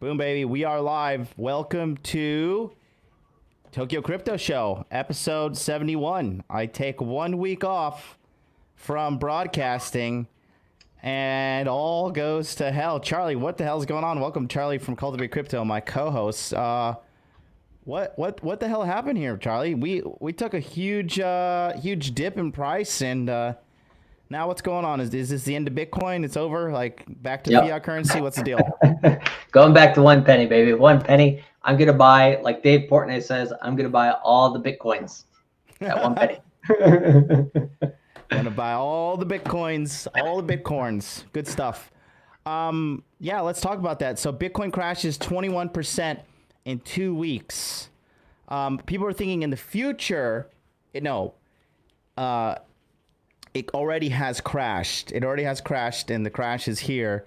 Boom, baby. We are live. Welcome to Tokyo Crypto Show, episode 71. I take 1 week off from broadcasting and all goes to hell. Charlie, what the hell's going on? Welcome, Charlie from Cultivate Crypto, my co-host. What the hell happened here, Charlie? We took a huge dip in price, and now what's going on? Is this the end of Bitcoin? It's over? Like back to fiat currency? What's the deal? Going back to 1 penny, baby. 1 penny. I'm gonna buy, like Dave Portnoy says, I'm gonna buy all the Bitcoins at 1 penny. Gonna buy all the Bitcoins, all the Bitcoins. Good stuff. Yeah, let's talk about that. So Bitcoin crashes 21% in 2 weeks. People are thinking in the future, it already has crashed. It already has crashed, and the crash is here.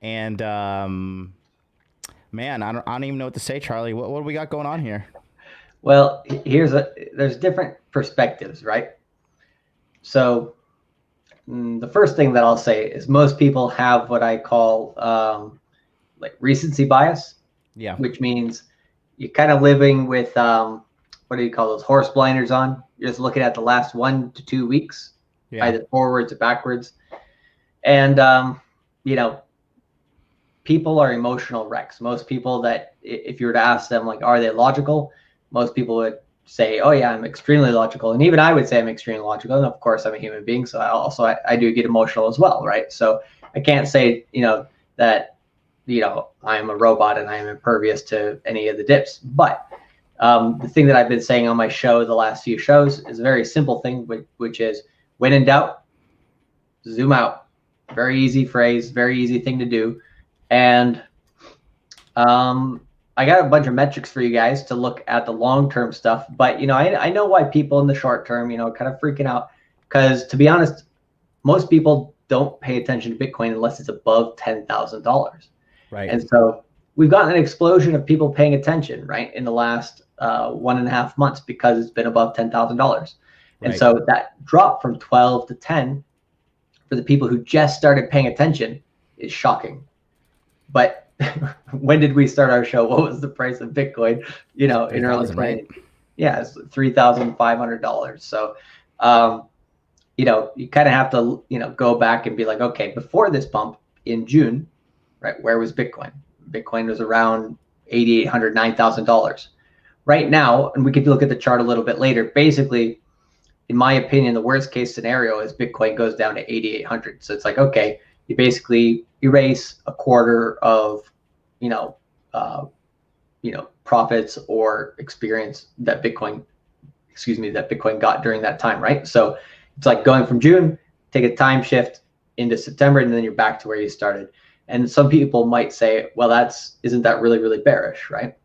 And man, I don't even know what to say, Charlie. What do we got going on here? Well, there's different perspectives, right? So the first thing that I'll say is most people have what I call like recency bias. Yeah. Which means you're kind of living with what do you call those, horse blinders on? You're just looking at the last 1 to 2 weeks, either forwards or backwards. And people are emotional wrecks. Most people, that if you were to ask them, like, are they logical? Most people would say, oh yeah, I'm extremely logical. And even I would say I'm extremely logical. And of course I'm a human being. So I do get emotional as well. Right. So I can't say, that, I'm a robot and I am impervious to any of the dips. But the thing that I've been saying on my show, the last few shows, is a very simple thing, which is when in doubt, zoom out. Very easy phrase, very easy thing to do. And I got a bunch of metrics for you guys to look at the long-term stuff, but I know why people in the short term, kind of freaking out, because to be honest, most people don't pay attention to Bitcoin unless it's above $10,000. Right. And so we've gotten an explosion of people paying attention, right, in the last 1.5 months because it's been above $10,000. And so that drop from 12 to 10 for the people who just started paying attention is shocking. But when did we start our show? What was the price of Bitcoin, in early 20? Right? Yeah, it's $3,500. So, you kind of have to, go back and be like, okay, before this bump in June, right, where was Bitcoin? Bitcoin was around $8,800, $9,000. Right now, and we could look at the chart a little bit later, basically, in my opinion, the worst case scenario is Bitcoin goes down to 8,800. So it's like, okay, you basically erase a quarter of, profits or experience that Bitcoin got during that time, right? So it's like going from June, take a time shift into September, and then you're back to where you started. And some people might say, well, isn't that really, really bearish, right?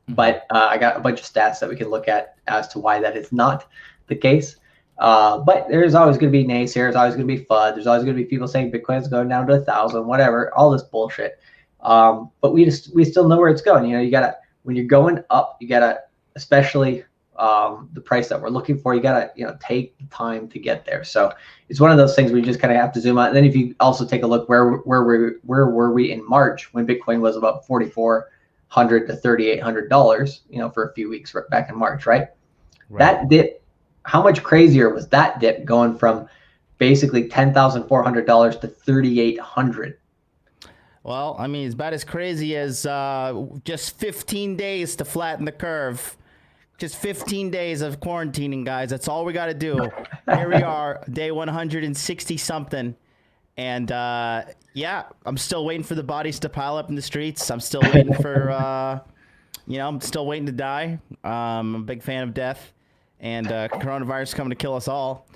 But I got a bunch of stats that we can look at as to why that is not the case. But there's always going to be naysayers, always going to be FUD. There's always going to be people saying Bitcoin's going down to 1,000, whatever, all this bullshit. But we still know where it's going. You gotta, when you're going up, you gotta, especially the price that we're looking for, you gotta, take the time to get there. So it's one of those things where you just kind of have to zoom out. And then if you also take a look, where were we in March when Bitcoin was about $4,400 to $3,800, for a few weeks back in March, right? That dip. How much crazier was that dip going from basically $10,400 to $3,800? Well, I mean, it's about as crazy as just 15 days to flatten the curve. Just 15 days of quarantining, guys. That's all we got to do. Here we are, day 160 something. And yeah, I'm still waiting for the bodies to pile up in the streets. I'm still waiting for, I'm still waiting to die. I'm a big fan of death. And coronavirus coming to kill us all.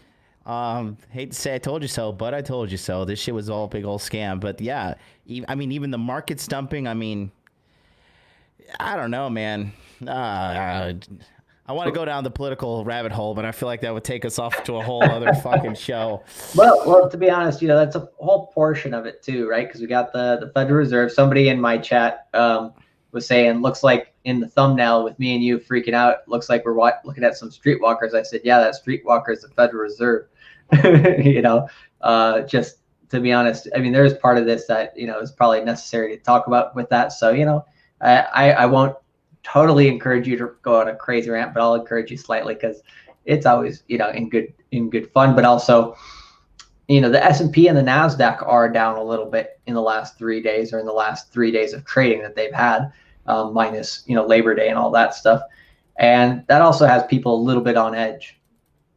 Hate to say I told you so, but I told you so. This shit was all a big old scam. But yeah, even the market's dumping. I mean, I don't know, man. I want to go down the political rabbit hole, but I feel like that would take us off to a whole other fucking show. Well, to be honest, that's a whole portion of it too, right? Because we got the Federal Reserve. Somebody in my chat was saying, looks like in the thumbnail with me and you freaking out, looks like we're looking at some streetwalkers. I said, yeah, that streetwalker is the Federal Reserve. Just to be honest. I mean, there's part of this that, is probably necessary to talk about with that. So, I won't totally encourage you to go on a crazy rant, but I'll encourage you slightly, because it's always, in good fun. But also, the S&P and the NASDAQ are down a little bit in the last 3 days, or in the last 3 days of trading that they've had, minus, Labor Day and all that stuff. And that also has people a little bit on edge,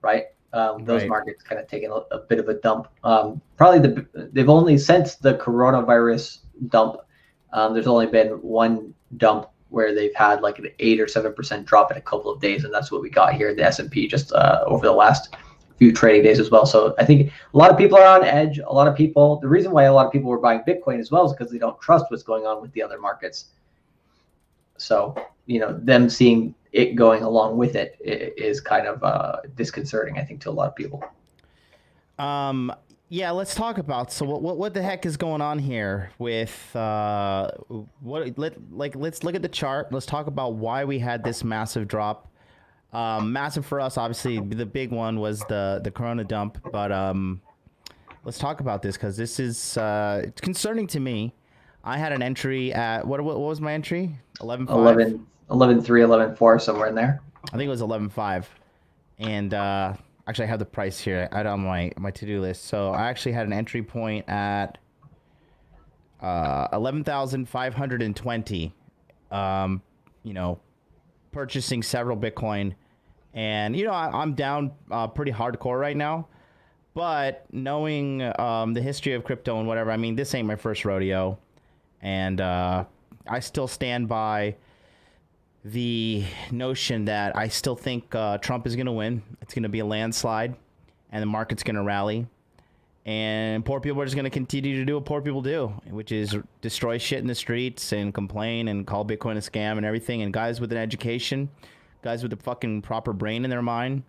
right? Those markets kind of taking a bit of a dump. Probably they've only, since the coronavirus dump, there's only been one dump where they've had like an 8 or 7% drop in a couple of days, and that's what we got here in the S&P just over the last few trading days as well. So I think a lot of people are on edge. A lot of people, the reason why a lot of people were buying Bitcoin as well is because they don't trust what's going on with the other markets. So, them seeing it going along with it is kind of disconcerting, I think, to a lot of people. Yeah, let's talk about, so what the heck is going on here with let's look at the chart. Let's talk about why we had this massive drop. Massive for us, obviously. The big one was the Corona dump, but let's talk about this, because this is it's concerning to me. I had an entry at what was my entry? 11.5. 11.3, 11.4, somewhere in there. I think it was 11.5, and actually I have the price here on my to-do list. So I actually had an entry point at 11,520. Purchasing several Bitcoin, and I'm down pretty hardcore right now. But knowing the history of crypto and whatever, I mean, this ain't my first rodeo, and I still stand by the notion that I still think Trump is going to win. It's going to be a landslide, and the market's going to rally, and poor people are just going to continue to do what poor people do, which is destroy shit in the streets and complain and call Bitcoin a scam and everything. And guys with an education, guys with a fucking proper brain in their mind,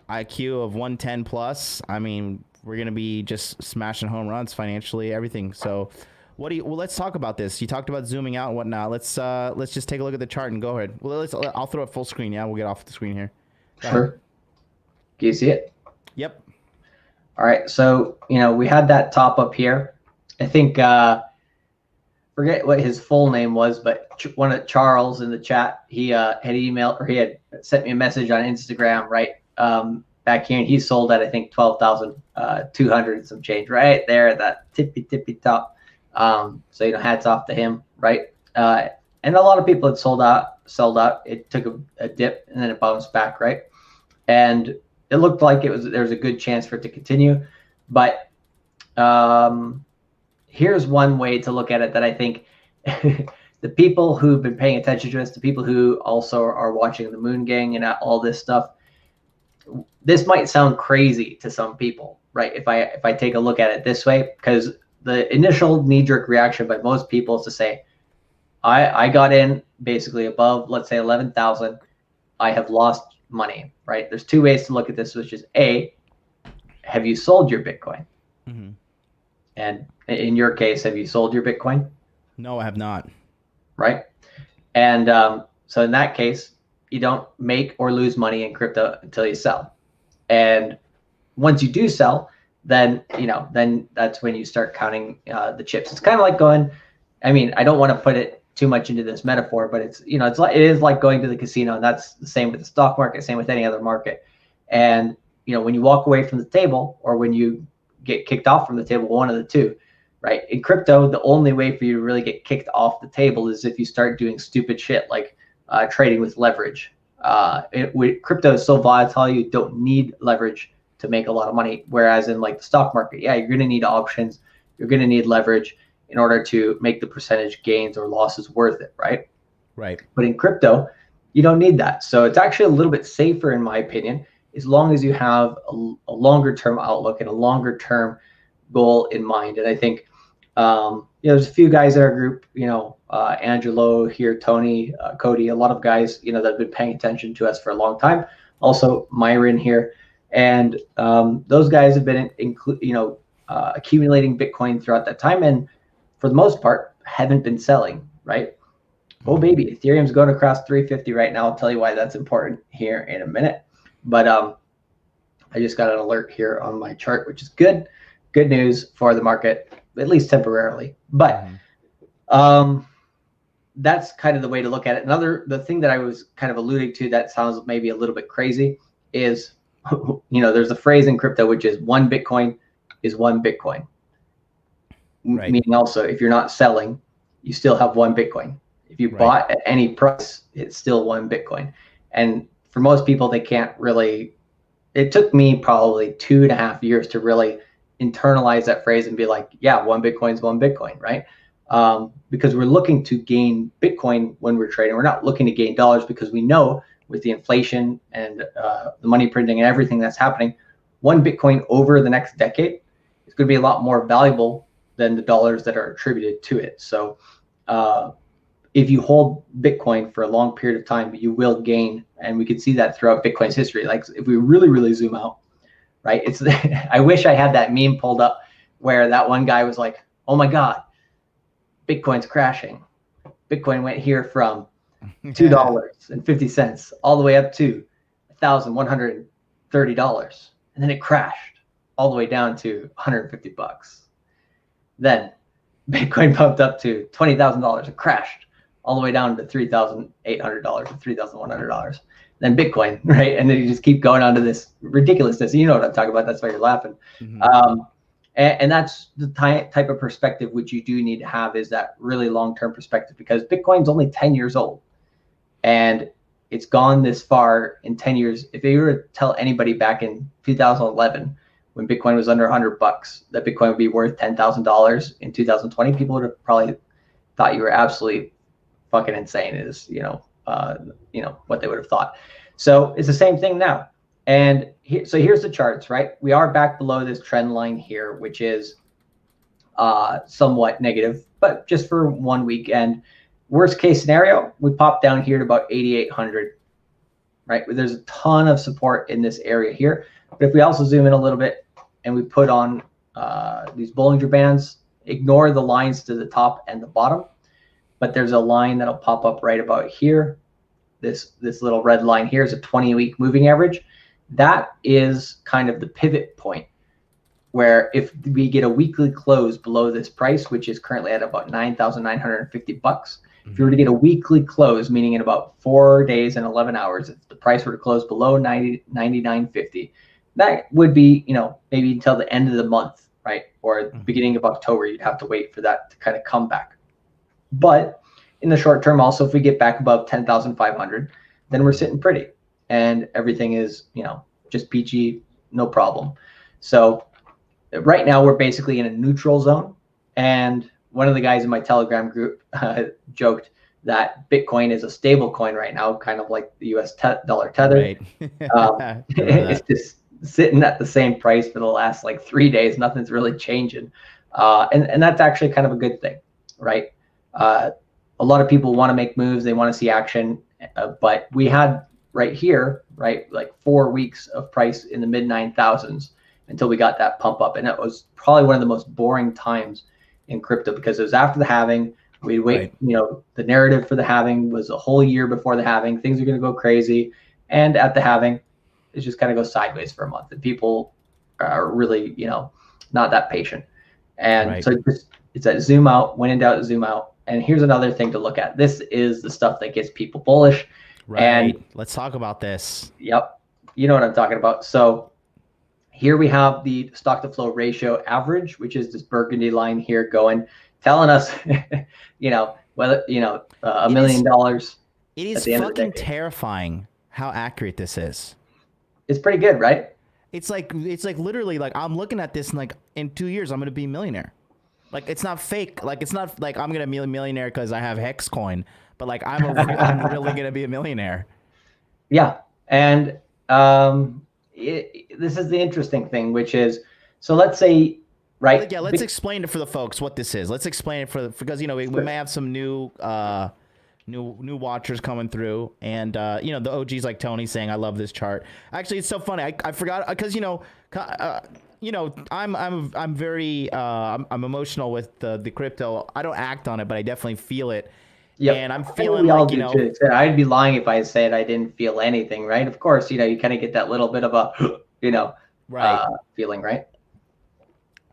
IQ of 110 plus, I mean, we're going to be just smashing home runs financially, everything. So let's talk about this. You talked about zooming out and whatnot. Let's just take a look at the chart and go ahead. Well, I'll throw it full screen. Yeah, we'll get off the screen here. Sure. Can you see it? Yep. All right. So, we had that top up here. I think, forget what his full name was, but one of Charles in the chat, he had emailed, or he had sent me a message on Instagram, right? Back here, and he sold at, I think, 12,200 and some change right there at that tippy top. So, hats off to him, right? And a lot of people had sold out. It took a dip, and then it bounced back, right? And it looked like there was a good chance for it to continue. But here's one way to look at it that I think the people who've been paying attention to us, the people who also are watching the Moon Gang and all this stuff, this might sound crazy to some people, right? If I take a look at it this way, because the initial knee-jerk reaction by most people is to say, I got in basically above, let's say, 11,000. I have lost money, right? There's two ways to look at this, which is A, have you sold your Bitcoin? Mm-hmm. And in your case, have you sold your Bitcoin? No, I have not. Right. And so in that case, you don't make or lose money in crypto until you sell. And once you do sell, then that's when you start counting the chips. It's kind of like going, I mean, I don't want to put it too much into this metaphor, but it is like going to the casino, and that's the same with the stock market, same with any other market. And when you walk away from the table, or when you get kicked off from the table, one of the two, right? In crypto, the only way for you to really get kicked off the table is if you start doing stupid shit like trading with leverage. Crypto is so volatile, you don't need leverage to make a lot of money. Whereas in like the stock market, yeah, you're going to need options, you're going to need leverage in order to make the percentage gains or losses worth it, right? Right. But in crypto, you don't need that. So it's actually a little bit safer, in my opinion, as long as you have a longer term outlook and a longer term goal in mind. And I think there's a few guys in our group, Angelo here, Tony, Cody, a lot of guys, that have been paying attention to us for a long time. Also Myron here. And those guys have been accumulating Bitcoin throughout that time, and for the most part haven't been selling, right? Oh baby, Ethereum's going across 350 right now. I'll tell you why that's important here in a minute. But I just got an alert here on my chart, which is good. good news for the market, at least temporarily. But that's kind of the way to look at it. The thing that I was kind of alluding to that sounds maybe a little bit crazy is, there's a phrase in crypto, which is one Bitcoin is one Bitcoin. Right. Meaning also, if you're not selling, you still have one Bitcoin. If you bought at any price, it's still one Bitcoin. And for most people, they can't really, it took me probably 2.5 years to really internalize that phrase and be like, yeah, one Bitcoin is one Bitcoin, right? Because we're looking to gain Bitcoin when we're trading. We're not looking to gain dollars, because we know with the inflation and the money printing and everything that's happening, one Bitcoin over the next decade is going to be a lot more valuable than the dollars that are attributed to it. So if you hold Bitcoin for a long period of time, you will gain. And we can see that throughout Bitcoin's history. Like if we really, really zoom out, right? It's I wish I had that meme pulled up where that one guy was like, oh my God, Bitcoin's crashing. Bitcoin went here from $2.50 all the way up to $1,130. And then it crashed all the way down to $150. Then Bitcoin pumped up to $20,000. It crashed all the way down to $3,800 or $3,100. Then Bitcoin, right? And then you just keep going on to this ridiculousness. You know what I'm talking about. That's why you're laughing. And that's the type of perspective which you do need to have, is that really long-term perspective, because Bitcoin's only 10 years old and it's gone this far in 10 years. If you were to tell anybody back in 2011, when Bitcoin was under $100, that Bitcoin would be worth $10,000 in 2020, people would have probably thought you were absolutely fucking insane, is, what they would have thought. So it's the same thing now. And so here's the charts, right? We are back below this trend line here, which is somewhat negative, but just for 1 week. And worst case scenario, we pop down here to about 8,800, right? There's a ton of support in this area here. But if we also zoom in a little bit and we put on these Bollinger Bands, ignore the lines to the top and the bottom, but there's a line that'll pop up right about here. This little red line here is a 20-week moving average. That is kind of the pivot point, where if we get a weekly close below this price, which is currently at about $9,950, if you were to get a weekly close, meaning in about 4 days and 11 hours, if the price were to close below $99.50, that would be, maybe until the end of the month, right? Or the beginning of October, you'd have to wait for that to kind of come back. But in the short term, also, if we get back above 10,500, then we're sitting pretty. And everything is, just peachy, no problem. So right now we're basically in a neutral zone. And one of the guys in my Telegram group joked that Bitcoin is a stable coin right now, kind of like the US dollar tether. Right. It's just sitting at the same price for the last 3 days. Nothing's really changing. And that's actually kind of a good thing, right? A lot of people want to make moves. They want to see action. But we had right here, right, 4 weeks of price in the mid 9,000s until we got that pump up. And that was probably one of the most boring times in crypto, because it was after the halving. We'd wait, the narrative for the halving was a whole year before the halving. Things are going to go crazy. And at the halving, it just kind of goes sideways for a month. And people are really, not that patient. And so it's that zoom out, when in doubt, zoom out. And here's another thing to look at. This is the stuff that gets people bullish. Right. And let's talk about this. Yep. You know what I'm talking about. So here we have the stock to flow ratio average, which is this burgundy line here telling us, whether, $1 million. It is fucking terrifying how accurate this is. It's pretty good, right? It's like literally I'm looking at this and in 2 years, I'm going to be a millionaire. It's not fake. It's not like I'm going to be a millionaire because I have Hex coin, but I'm really going to be a millionaire. Yeah. And this is the interesting thing, which is, so let's say, right? Yeah, let's explain it for the folks what this is. Let's explain it because we may have some new watchers coming through, and the OGs like Tony saying I love this chart. Actually, it's so funny. I forgot because I'm very I'm emotional with the crypto. I don't act on it, but I definitely feel it. Yep. And I'm feeling too. I'd be lying if I said I didn't feel anything, right? Of course, you kind of get that little bit of a, feeling, right?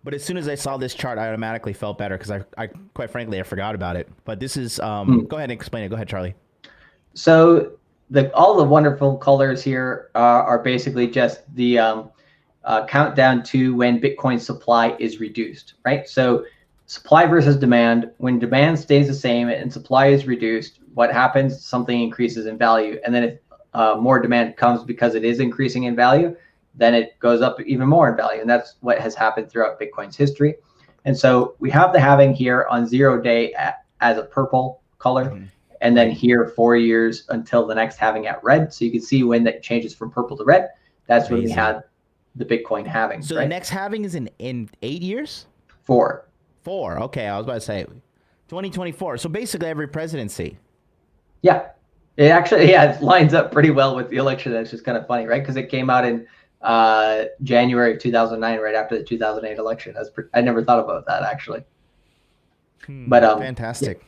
But as soon as I saw this chart, I automatically felt better because I quite frankly, I forgot about it. But this is, go ahead and explain it. Go ahead, Charlie. So all the wonderful colors here are basically just the countdown to when Bitcoin supply is reduced, right? So supply versus demand. When demand stays the same and supply is reduced, what happens? Something increases in value. And then if more demand comes because it is increasing in value, then it goes up even more in value. And that's what has happened throughout Bitcoin's history. And so we have the halving here on 0 day as a purple color. And then here 4 years until the next halving at red. So you can see when that changes from purple to red. That's when we had the Bitcoin halving. So the next halving is in 8 years? 4. Okay, I was about to say 2024. So basically every presidency. Yeah. It actually, it lines up pretty well with the election. That's just kind of funny, right? Because it came out in January of 2009, right after the 2008 election. I never thought about that, actually. But fantastic.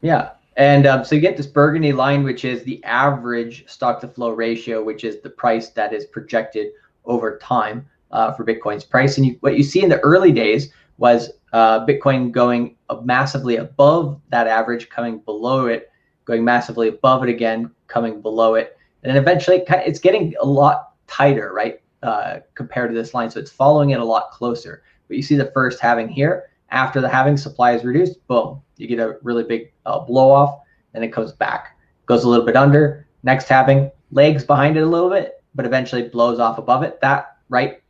Yeah. And so you get this burgundy line, which is the average stock to flow ratio, which is the price that is projected over time for Bitcoin's price. And what you see in the early days was Bitcoin going massively above that average, coming below it, going massively above it again, coming below it. And then eventually it's getting a lot tighter, right, compared to this line. So it's following it a lot closer. But you see the first halving here. After the halving, supply is reduced, boom, you get a really big blow off, and it comes back, goes a little bit under. Next halving, legs behind it a little bit, but eventually blows off above it. That right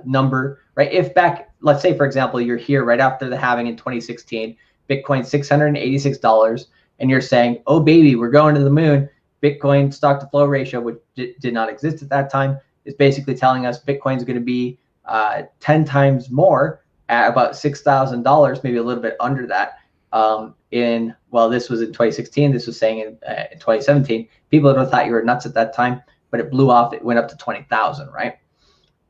number, right? If back, let's say for example, you're here right after the halving in 2016, Bitcoin $686, and you're saying, oh baby, we're going to the moon. Bitcoin stock to flow ratio, which did not exist at that time, is basically telling us Bitcoin's going to be 10 times more at about $6,000, maybe a little bit under that. This was in 2016. This was saying in 2017. People would have thought you were nuts at that time, but it blew off. It went up to 20,000, right?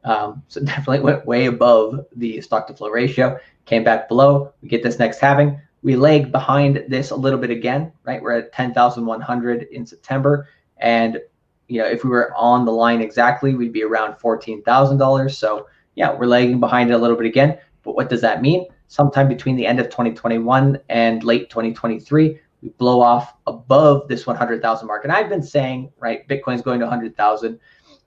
So definitely went way above the stock to flow ratio. Came back below. We get this next halving. We lag behind this a little bit again, right? We're at 10,100 in September, and if we were on the line exactly, we'd be around $14,000. So yeah, we're lagging behind it a little bit again. But what does that mean? Sometime between the end of 2021 and late 2023, we blow off above this 100,000 mark. And I've been saying, right, Bitcoin's going to 100,000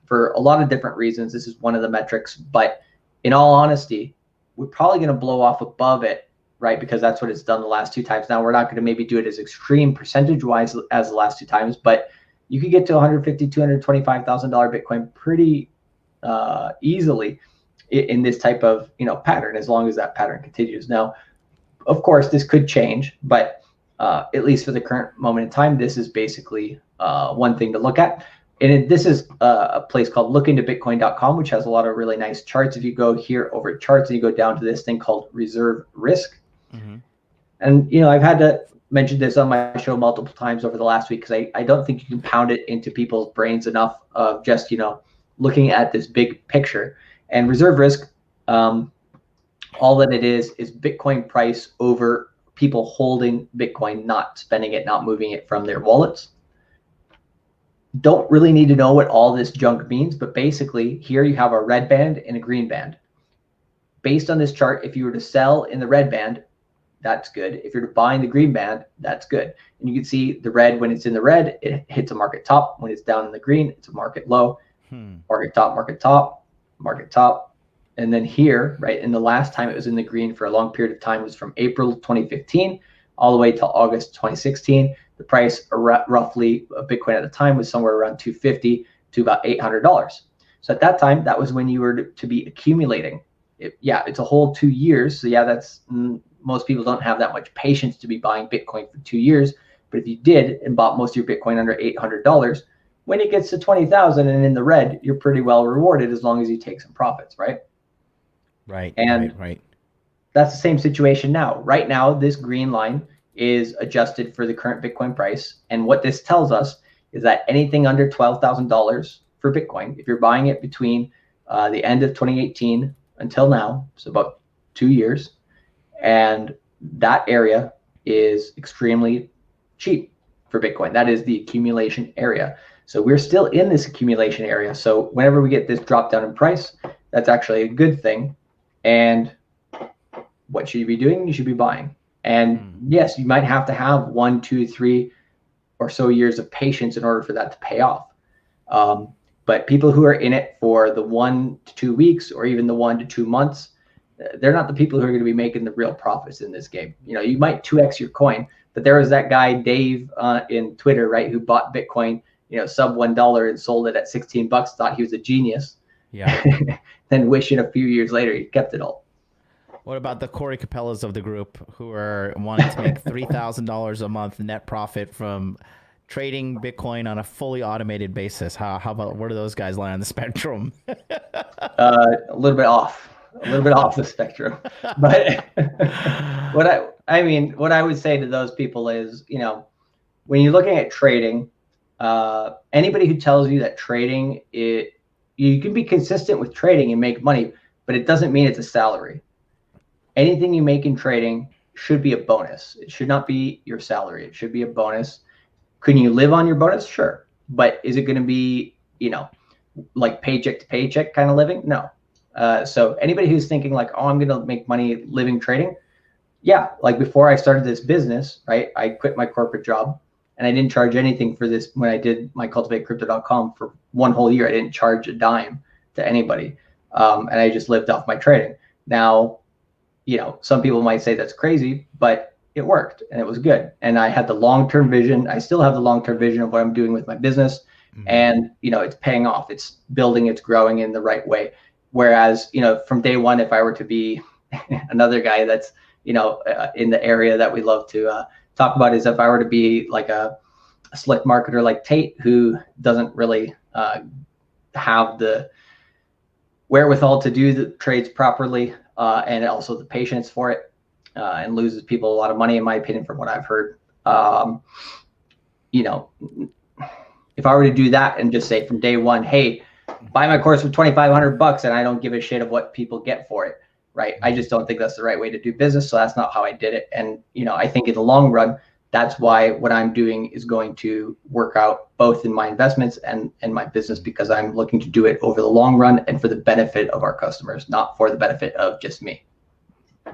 for a lot of different reasons. This is one of the metrics. But in all honesty, we're probably going to blow off above it, right? Because that's what it's done the last 2 times. Now, we're not going to maybe do it as extreme percentage-wise as the last 2 times, but you could get to $150,000, $225,000 Bitcoin pretty easily in this type of pattern, as long as that pattern continues. Now, of course, this could change, but at least for the current moment in time, this is basically one thing to look at. And this is a place called lookintobitcoin.com, which has a lot of really nice charts. If you go here over charts and you go down to this thing called reserve risk, and I've had to mention this on my show multiple times over the last week because I don't think you can pound it into people's brains enough of just looking at this big picture. And reserve risk, all that it is Bitcoin price over people holding Bitcoin, not spending it, not moving it from their wallets. Don't really need to know what all this junk means, but basically here you have a red band and a green band. Based on this chart, if you were to sell in the red band, that's good. If you're to buy in the green band, that's good. And you can see the red, when it's in the red, it hits a market top. When it's down in the green, it's a market low. Market top, market top, market top. And then here, right, and the last time it was in the green for a long period of time was from April 2015 all the way till August 2016. The price roughly of Bitcoin at the time was somewhere around $250 to about $800. So at that time, that was when you were to be accumulating. It's a whole 2 years. So that's most people don't have that much patience to be buying Bitcoin for 2 years. But if you did and bought most of your Bitcoin under $800, when it gets to 20,000 and in the red, you're pretty well rewarded as long as you take some profits, right? Right. That's the same situation now. Right now, this green line is adjusted for the current Bitcoin price. And what this tells us is that anything under $12,000 for Bitcoin, if you're buying it between the end of 2018 until now, so about 2 years, and that area is extremely cheap for Bitcoin. That is the accumulation area. So we're still in this accumulation area. So whenever we get this drop down in price, that's actually a good thing. And what should you be doing? You should be buying. And yes, you might have to have 1, 2, 3 or so years of patience in order for that to pay off. But people who are in it for the 1 to 2 weeks or even the 1 to 2 months, they're not the people who are going to be making the real profits in this game. You know, you might 2x your coin, but there was that guy, Dave, in Twitter, right, who bought Bitcoin, you know, sub $1 and sold it at 16 bucks, thought he was a genius. Yeah. Then wishing a few years later he kept it all. What about the Corey Capellas of the group who are wanting to make $3,000 a month net profit from trading Bitcoin on a fully automated basis? How about, where do those guys lie on the spectrum? A little bit off the spectrum. But what I would say to those people is, you know, when you're looking at trading, anybody who tells you that trading, you can be consistent with trading and make money, but it doesn't mean it's a salary. Anything you make in trading should be a bonus. It should not be your salary. It should be a bonus. Can you live on your bonus? Sure. But is it going to be, you know, like paycheck to paycheck kind of living? No. So anybody who's thinking like, oh, I'm going to make money living trading. Yeah. Like before I started this business, right, I quit my corporate job and I didn't charge anything for this. When I did my cultivatecrypto.com for 1 whole year, I didn't charge a dime to anybody. And I just lived off my trading. Now, you know, some people might say that's crazy, but it worked and it was good. And I had the long-term vision. I still have the long-term vision of what I'm doing with my business. And, you know, it's paying off. It's building, it's growing in the right way. Whereas, you know, from day one, if I were to be another guy that's, you know, in the area that we love to talk about, is if I were to be like a slick marketer like Tate, who doesn't really have the wherewithal to do the trades properly, and also the patience for it, and loses people a lot of money, in my opinion, from what I've heard. You know, if I were to do that and just say from day one, hey, buy my course for $2,500 and I don't give a shit of what people get for it, right? I just don't think that's the right way to do business. So that's not how I did it. And, you know, I think in the long run, that's why what I'm doing is going to work out both in my investments and my business, because I'm looking to do it over the long run and for the benefit of our customers, not for the benefit of just me.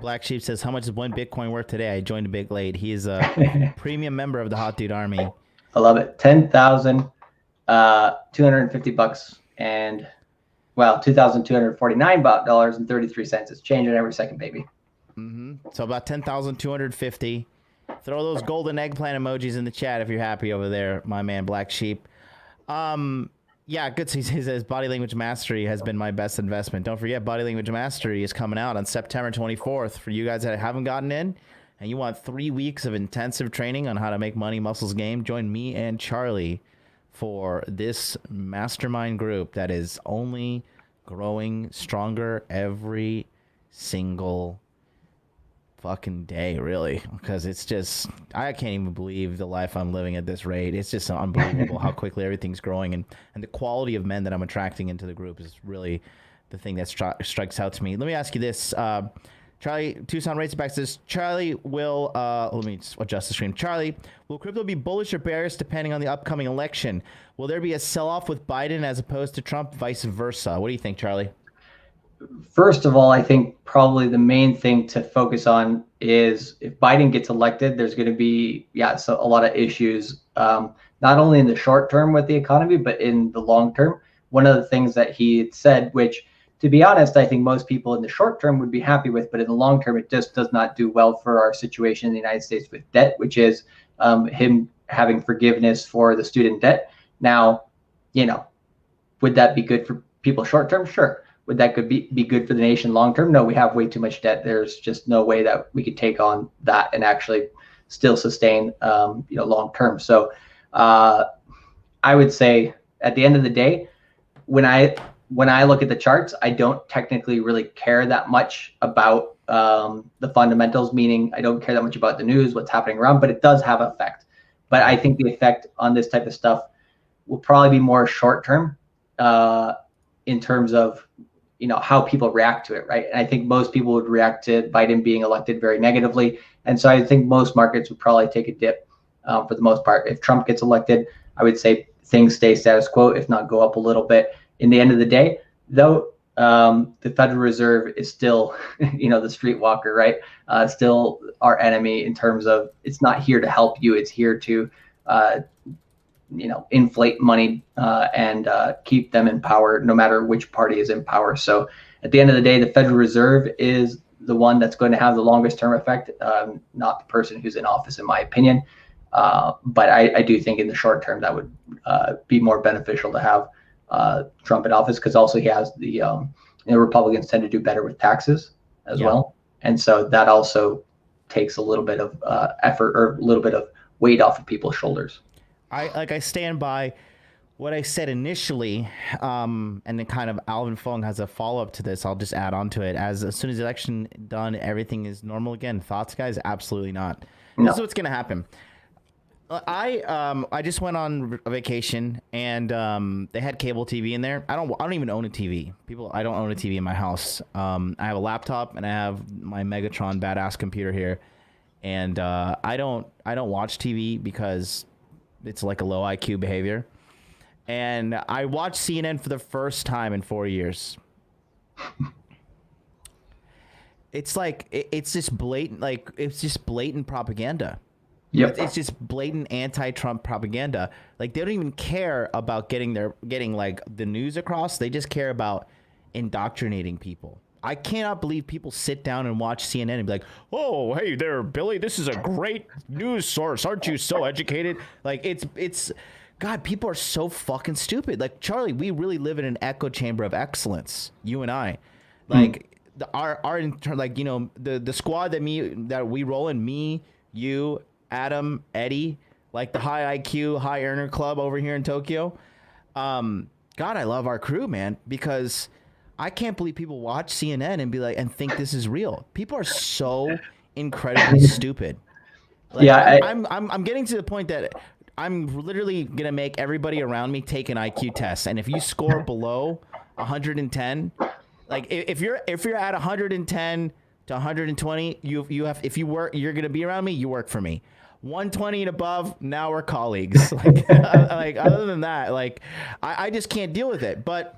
Black Sheep says, how much is 1 Bitcoin worth today? I joined a bit late. He is a premium member of the Hot Dude Army. I love it. $10,250 and, well, $2,249.33. It's changing every second, baby. So about 10,250. Throw those golden eggplant emojis in the chat if you're happy over there, my man Black Sheep. Yeah, good. He says Body Language Mastery has been my best investment. Don't forget, Body Language Mastery is coming out on September 24th. For you guys that haven't gotten in and you want 3 weeks of intensive training on how to make money, muscles, game, join me and Charlie for this mastermind group that is only growing stronger every single fucking day, really, because it's just, I can't even believe the life I'm living at this rate. It's just unbelievable how quickly everything's growing, and the quality of men that I'm attracting into the group is really the thing that strikes out to me. Let me ask you this. Charlie, Tucson Racerback says, Charlie, will, let me adjust the screen. Charlie, will crypto be bullish or bearish depending on the upcoming election? Will there be a sell-off with Biden as opposed to Trump, vice versa? What do you think, Charlie? First of all, I think probably the main thing to focus on is if Biden gets elected, there's going to be, so a lot of issues, not only in the short term with the economy, but in the long term. One of the things that he had said, which, to be honest, I think most people in the short term would be happy with, but in the long term, it just does not do well for our situation in the United States with debt, which is him having forgiveness for the student debt. Now, you know, would that be good for people short term? Sure. Would that be good for the nation long term? No, we have way too much debt. There's just no way that we could take on that and actually still sustain, long term. So I would say at the end of the day, when I look at the charts, I don't technically really care that much about the fundamentals, meaning I don't care that much about the news, what's happening around, but it does have effect. But I think the effect on this type of stuff will probably be more short term in terms of, how people react to it, right? And I think most people would react to Biden being elected very negatively. And so I think most markets would probably take a dip for the most part. If Trump gets elected, I would say things stay status quo, if not go up a little bit. In the end of the day, though, the Federal Reserve is still, the streetwalker, right? Still our enemy in terms of it's not here to help you. It's here to, inflate money and keep them in power, no matter which party is in power. So at the end of the day, the Federal Reserve is the one that's going to have the longest term effect, not the person who's in office, in my opinion. But I do think in the short term that would be more beneficial to have Trump in office, because also he has the Republicans tend to do better with taxes as well, and so that also takes a little bit of effort or a little bit of weight off of people's shoulders. I stand by what I said initially, and then kind of Alvin Fong has a follow-up to this. I'll just add on to it. As soon as the election done, everything is normal again. Thoughts, guys? Absolutely not. No. This is what's going to happen. I just went on a vacation, and they had cable TV in there. I don't even own a TV. I don't own a TV in my house. I have a laptop, and I have my Megatron badass computer here, and I don't watch TV because it's like a low IQ behavior. And I watched CNN for the first time in 4 years. It's like it's just blatant propaganda. Yep. It's just blatant anti-Trump propaganda. Like, they don't even care about getting like the news across. They just care about indoctrinating people. I cannot believe people sit down and watch CNN and be like, "Oh, hey there, Billy, this is a great news source. Aren't you so educated?" Like, it's God, people are so fucking stupid. Like, Charlie, we really live in an echo chamber of excellence, you and I. Like, the squad that we roll in, me, you, Adam, Eddie, like the high IQ, high earner club over here in Tokyo. God, I love our crew, man, because I can't believe people watch CNN and be like, and think this is real. People are so incredibly stupid. Like, yeah, I'm getting to the point that I'm literally gonna make everybody around me take an IQ test, and if you score below 110, like if you're at 110 to 120, you're gonna be around me. You work for me. 120 and above, now we're colleagues. Like, like other than that, like I just can't deal with it. But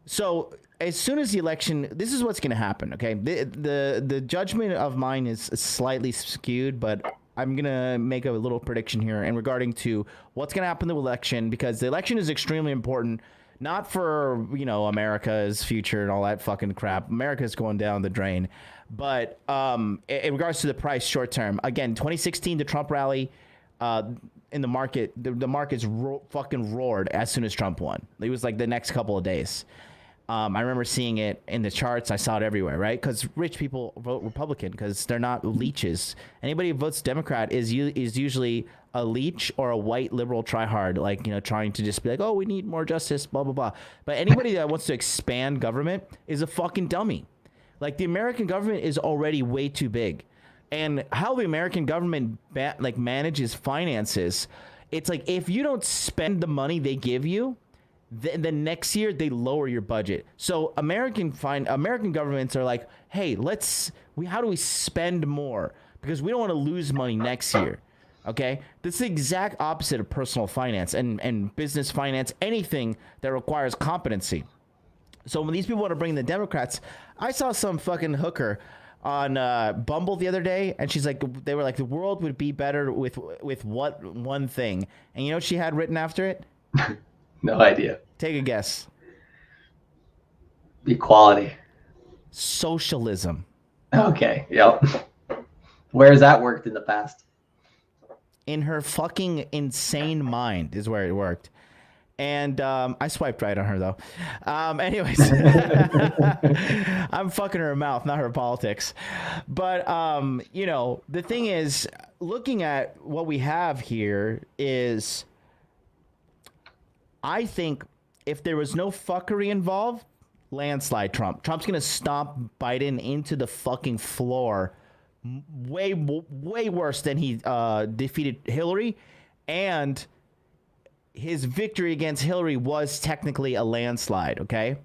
so as soon as the election, this is what's going to happen. Okay, the judgment of mine is slightly skewed, but I'm going to make a little prediction here in regarding to what's going to happen in the election, because the election is extremely important. Not for, America's future and all that fucking crap. America's going down the drain. But in regards to the price short term, again, 2016, the Trump rally in the market, the markets fucking roared as soon as Trump won. It was like the next couple of days. I remember seeing it in the charts. I saw it everywhere, right? Because rich people vote Republican because they're not leeches. Anybody who votes Democrat is usually a leech or a white liberal tryhard, like, trying to just be like, oh, we need more justice, blah, blah, blah. But anybody that wants to expand government is a fucking dummy. Like, the American government is already way too big. And how the American government manages finances, it's like, if you don't spend the money they give you, the next year they lower your budget. So American governments are like, hey, how do we spend more? Because we don't want to lose money next year. Okay, that's the exact opposite of personal finance and business finance, anything that requires competency. So when these people want to bring the Democrats, I saw some fucking hooker on Bumble the other day, and they were like, the world would be better with what one thing, and you know what she had written after it? No idea. Take a guess. Equality. Socialism. Okay. Yep. Where has that worked in the past? In her fucking insane mind is where it worked. And I swiped right on her, though. Anyways, I'm fucking her mouth, not her politics. But, the thing is, looking at what we have here is, I think if there was no fuckery involved, landslide Trump. Trump's going to stomp Biden into the fucking floor way worse than he defeated Hillary. And his victory against Hillary was technically a landslide, okay?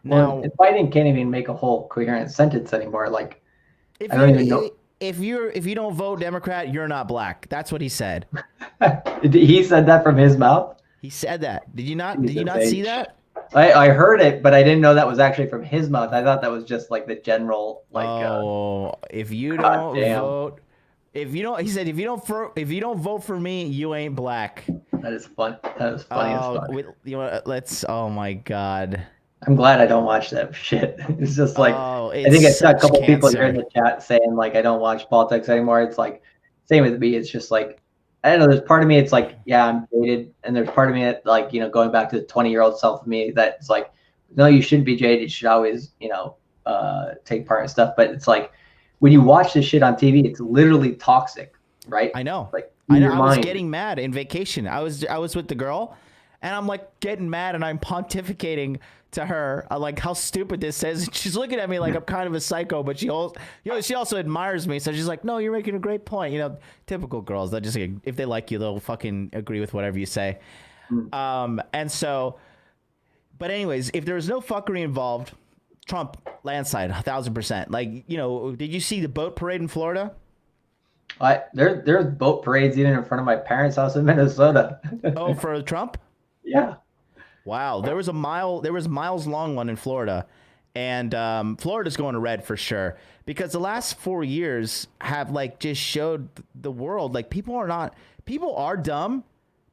Now, Biden can't even make a whole coherent sentence anymore. Like, I don't even know. If you don't vote Democrat, you're not black. That's what he said. He said that from his mouth? He said that. Did you not see that? I heard it, but I didn't know that was actually from his mouth. I thought that was just like the general, like, if you God don't damn. vote, he said, if you don't vote for me, you ain't black. That is fun. That is funny as fuck. Oh my God. I'm glad I don't watch that shit. It's just like, Oh, I think I it's saw a couple such people here in cancer. the chat saying like, I don't watch politics anymore. It's like, same with me. It's just like, I don't know. There's part of me, it's like, yeah, I'm jaded. And there's part of me that, like, you know, going back to the 20-year-old self of me, that's like, no, you shouldn't be jaded. You should always, you know, take part in stuff. But it's like, when you watch this shit on TV, it's literally toxic, right? I know. Like, I know. your I was mind. getting mad in vacation. I was with the girl, and I'm like getting mad, and I'm pontificating to her like how stupid this is. She's looking at me like I'm kind of a psycho, but she also admires me. So she's like, "No, you're making a great point." You know, typical girls. They just, if they like you, they'll fucking agree with whatever you say. And so, but anyways, if there was no fuckery involved, Trump landslide 1,000%. Like, you know, did you see the boat parade in Florida? There's boat parades even in front of my parents' house in Minnesota. Oh, for Trump? Yeah. Wow, there was miles long one in Florida, and Florida's going to red for sure, because the last 4 years have like just showed the world like people are dumb,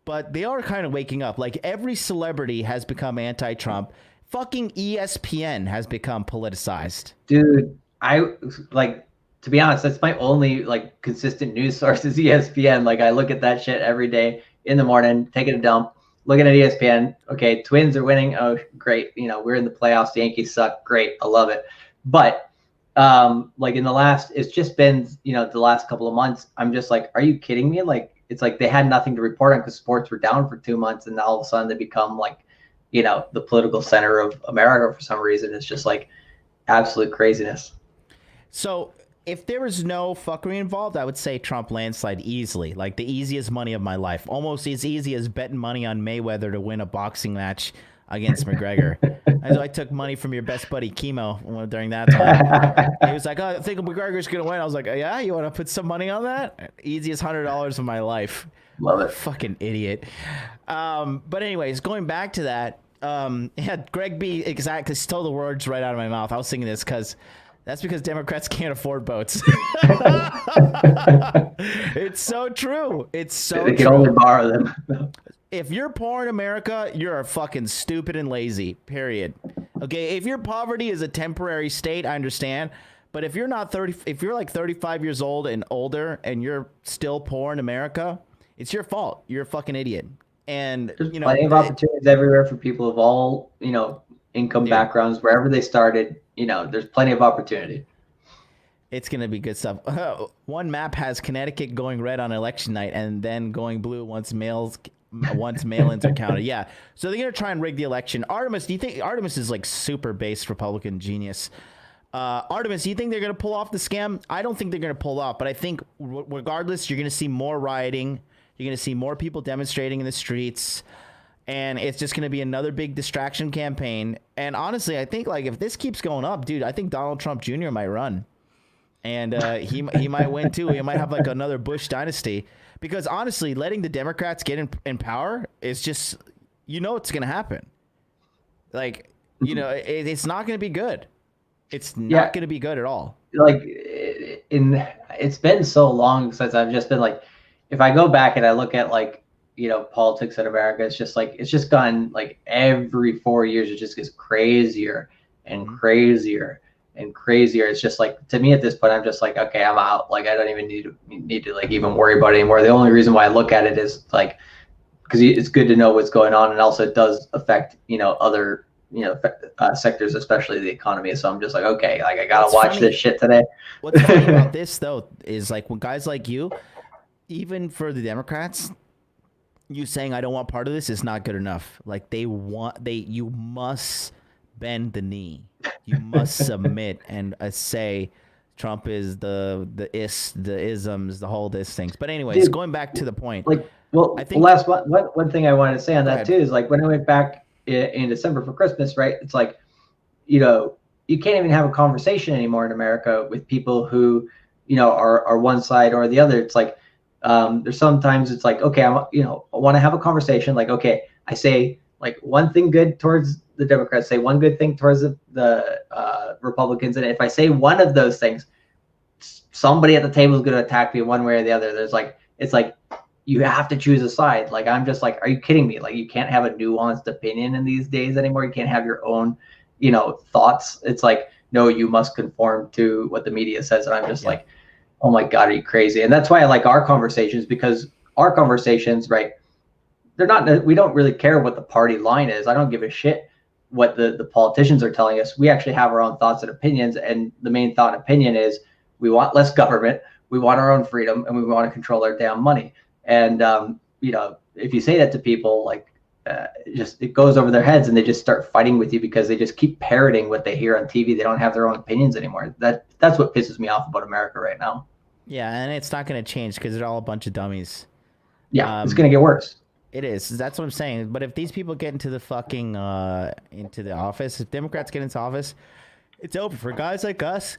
but they are kind of waking up. Like every celebrity has become anti-Trump. Fucking ESPN has become politicized. Dude, I like, to be honest, that's my only like consistent news source is ESPN. Like I look at that shit every day in the morning, taking a dump, looking at ESPN. Okay, Twins are winning. Oh, great. You know, we're in the playoffs. The Yankees suck. Great. I love it. But like in the last, it's just been, you know, the last couple of months, I'm just like, are you kidding me? Like, it's like they had nothing to report on because sports were down for 2 months, and now all of a sudden they become like, you know, the political center of America for some reason. It's just like absolute craziness. So if there was no fuckery involved, I would say Trump landslide easily, like the easiest money of my life, almost as easy as betting money on Mayweather to win a boxing match against McGregor. I took money from your best buddy Chemo during that time. He was like, "Oh, I think McGregor's gonna win." I was like, "Yeah, you want to put some money on that?" Easiest $100 of my life. Love it. Fucking idiot. But anyways, going back to that, yeah, Greg B. exactly stole the words right out of my mouth. I was thinking this because that's because Democrats can't afford boats. It's so true. It's so They can true. only borrow them. If you're poor in America, you're fucking stupid and lazy, period. Okay, if your poverty is a temporary state, I understand. But if you're not 30, if you're like 35 years old and older and you're still poor in America, it's your fault. You're a fucking idiot. And There's you know, plenty of opportunities everywhere for people of all, you know, income backgrounds, wherever they started. You know, there's plenty of opportunity. it's gonna be good stuff. One map has Connecticut going red on election night and then going blue once mail-ins are counted. Yeah, so they're gonna try and rig the election. Artemis, do you think Artemis is like super based Republican genius? Artemis, do you think they're gonna pull off the scam? I don't think they're gonna pull off, but I think regardless, you're gonna see more rioting. You're gonna see more people demonstrating in the streets, and it's just gonna be another big distraction campaign. And honestly, I think like if this keeps going up, dude, I think Donald Trump Jr. might run, and he might win too. He might have like another Bush dynasty. Because honestly, letting the Democrats get in power is just, you know, it's gonna happen. Like, you know, it's not gonna be good. It's not gonna be good at all. Like, it's been so long since I've just been like, if I go back and I look at like, you know, politics in America, it's just like, it's just gone like every 4 years, it just gets crazier and crazier and crazier. It's just like, to me at this point, I'm just like, okay, I'm out. Like, I don't even need to like even worry about it anymore. The only reason why I look at it is like, because it's good to know what's going on, and also it does affect, you know, other, you know, sectors, especially the economy. So I'm just like, okay, like I gotta watch this shit today. What's funny about this though is like when guys like you, even for the Democrats, you saying I don't want part of this is not good enough. Like you must bend the knee. You must submit and say Trump is the isms, the whole this things. But anyways, going back to the point. Like, well, I think last one thing I wanted to say on that too is like when I went back in December for Christmas, right? It's like, you know, you can't even have a conversation anymore in America with people who, you know, are one side or the other. It's like, there's sometimes it's like, okay, I want to have a conversation. Like, okay, I say Like one thing good towards the Democrats, say one good thing towards the Republicans, and if I say one of those things, somebody at the table is going to attack me one way or the other. It's like you have to choose a side. Like I'm just like, are you kidding me? Like you can't have a nuanced opinion in these days anymore. You can't have your own, thoughts. It's like, no, you must conform to what the media says. And I'm just like, oh my God, are you crazy? And that's why I like our conversations, because our conversations, right, we don't really care what the party line is. I don't give a shit what the politicians are telling us. We actually have our own thoughts and opinions. And the main thought and opinion is we want less government. We want our own freedom, and we want to control our damn money. And, if you say that to people, like, it goes over their heads and they just start fighting with you because they just keep parroting what they hear on TV. They don't have their own opinions anymore. That's what pisses me off about America right now. Yeah, and it's not going to change because they're all a bunch of dummies. Yeah, it's going to get worse. It is. That's what I'm saying. But if these people get into the fucking into the office, if Democrats get into office, it's over for guys like us.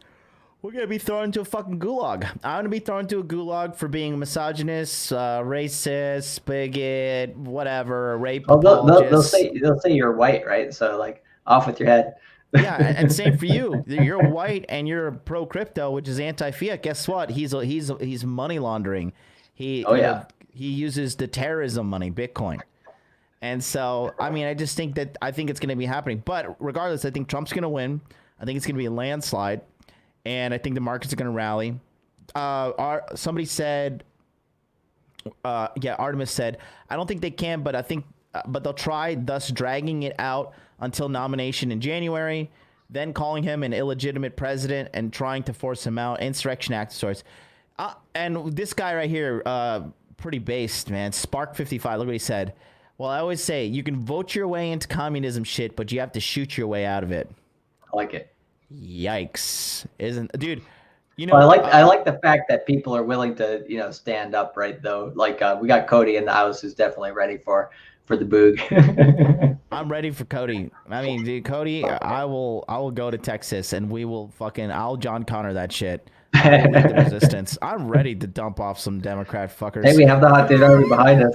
We're gonna be thrown into a fucking gulag. I'm gonna be thrown into a gulag for being a misogynist, racist, bigot, whatever, rape apologist. They'll say you're white, right? So like, off with your head. Yeah, and same for you. You're white and you're pro crypto, which is anti-fiat. Guess what? He's money laundering. He uses the terrorism money, Bitcoin. And so, I mean, I think it's going to be happening. But regardless, I think Trump's going to win. I think it's going to be a landslide. And I think the markets are going to rally. Somebody said, Artemis said, I don't think they can, but but they'll try, thus dragging it out until nomination in January, then calling him an illegitimate president and trying to force him out. Insurrection Act of sorts. And this guy right here, pretty based, man. Spark 55. Look what he said. Well, I always say you can vote your way into communism shit, but you have to shoot your way out of it. I like it. Yikes. Dude, Well, I like the fact that people are willing to, stand up, right, though. Like, we got Cody in the house who's definitely ready for the boog. I'm ready for Cody. I mean, dude, Cody, I will go to Texas and I'll John Connor that shit. The resistance. I'm ready to dump off some Democrat fuckers. Hey, we have the hot dude already behind us.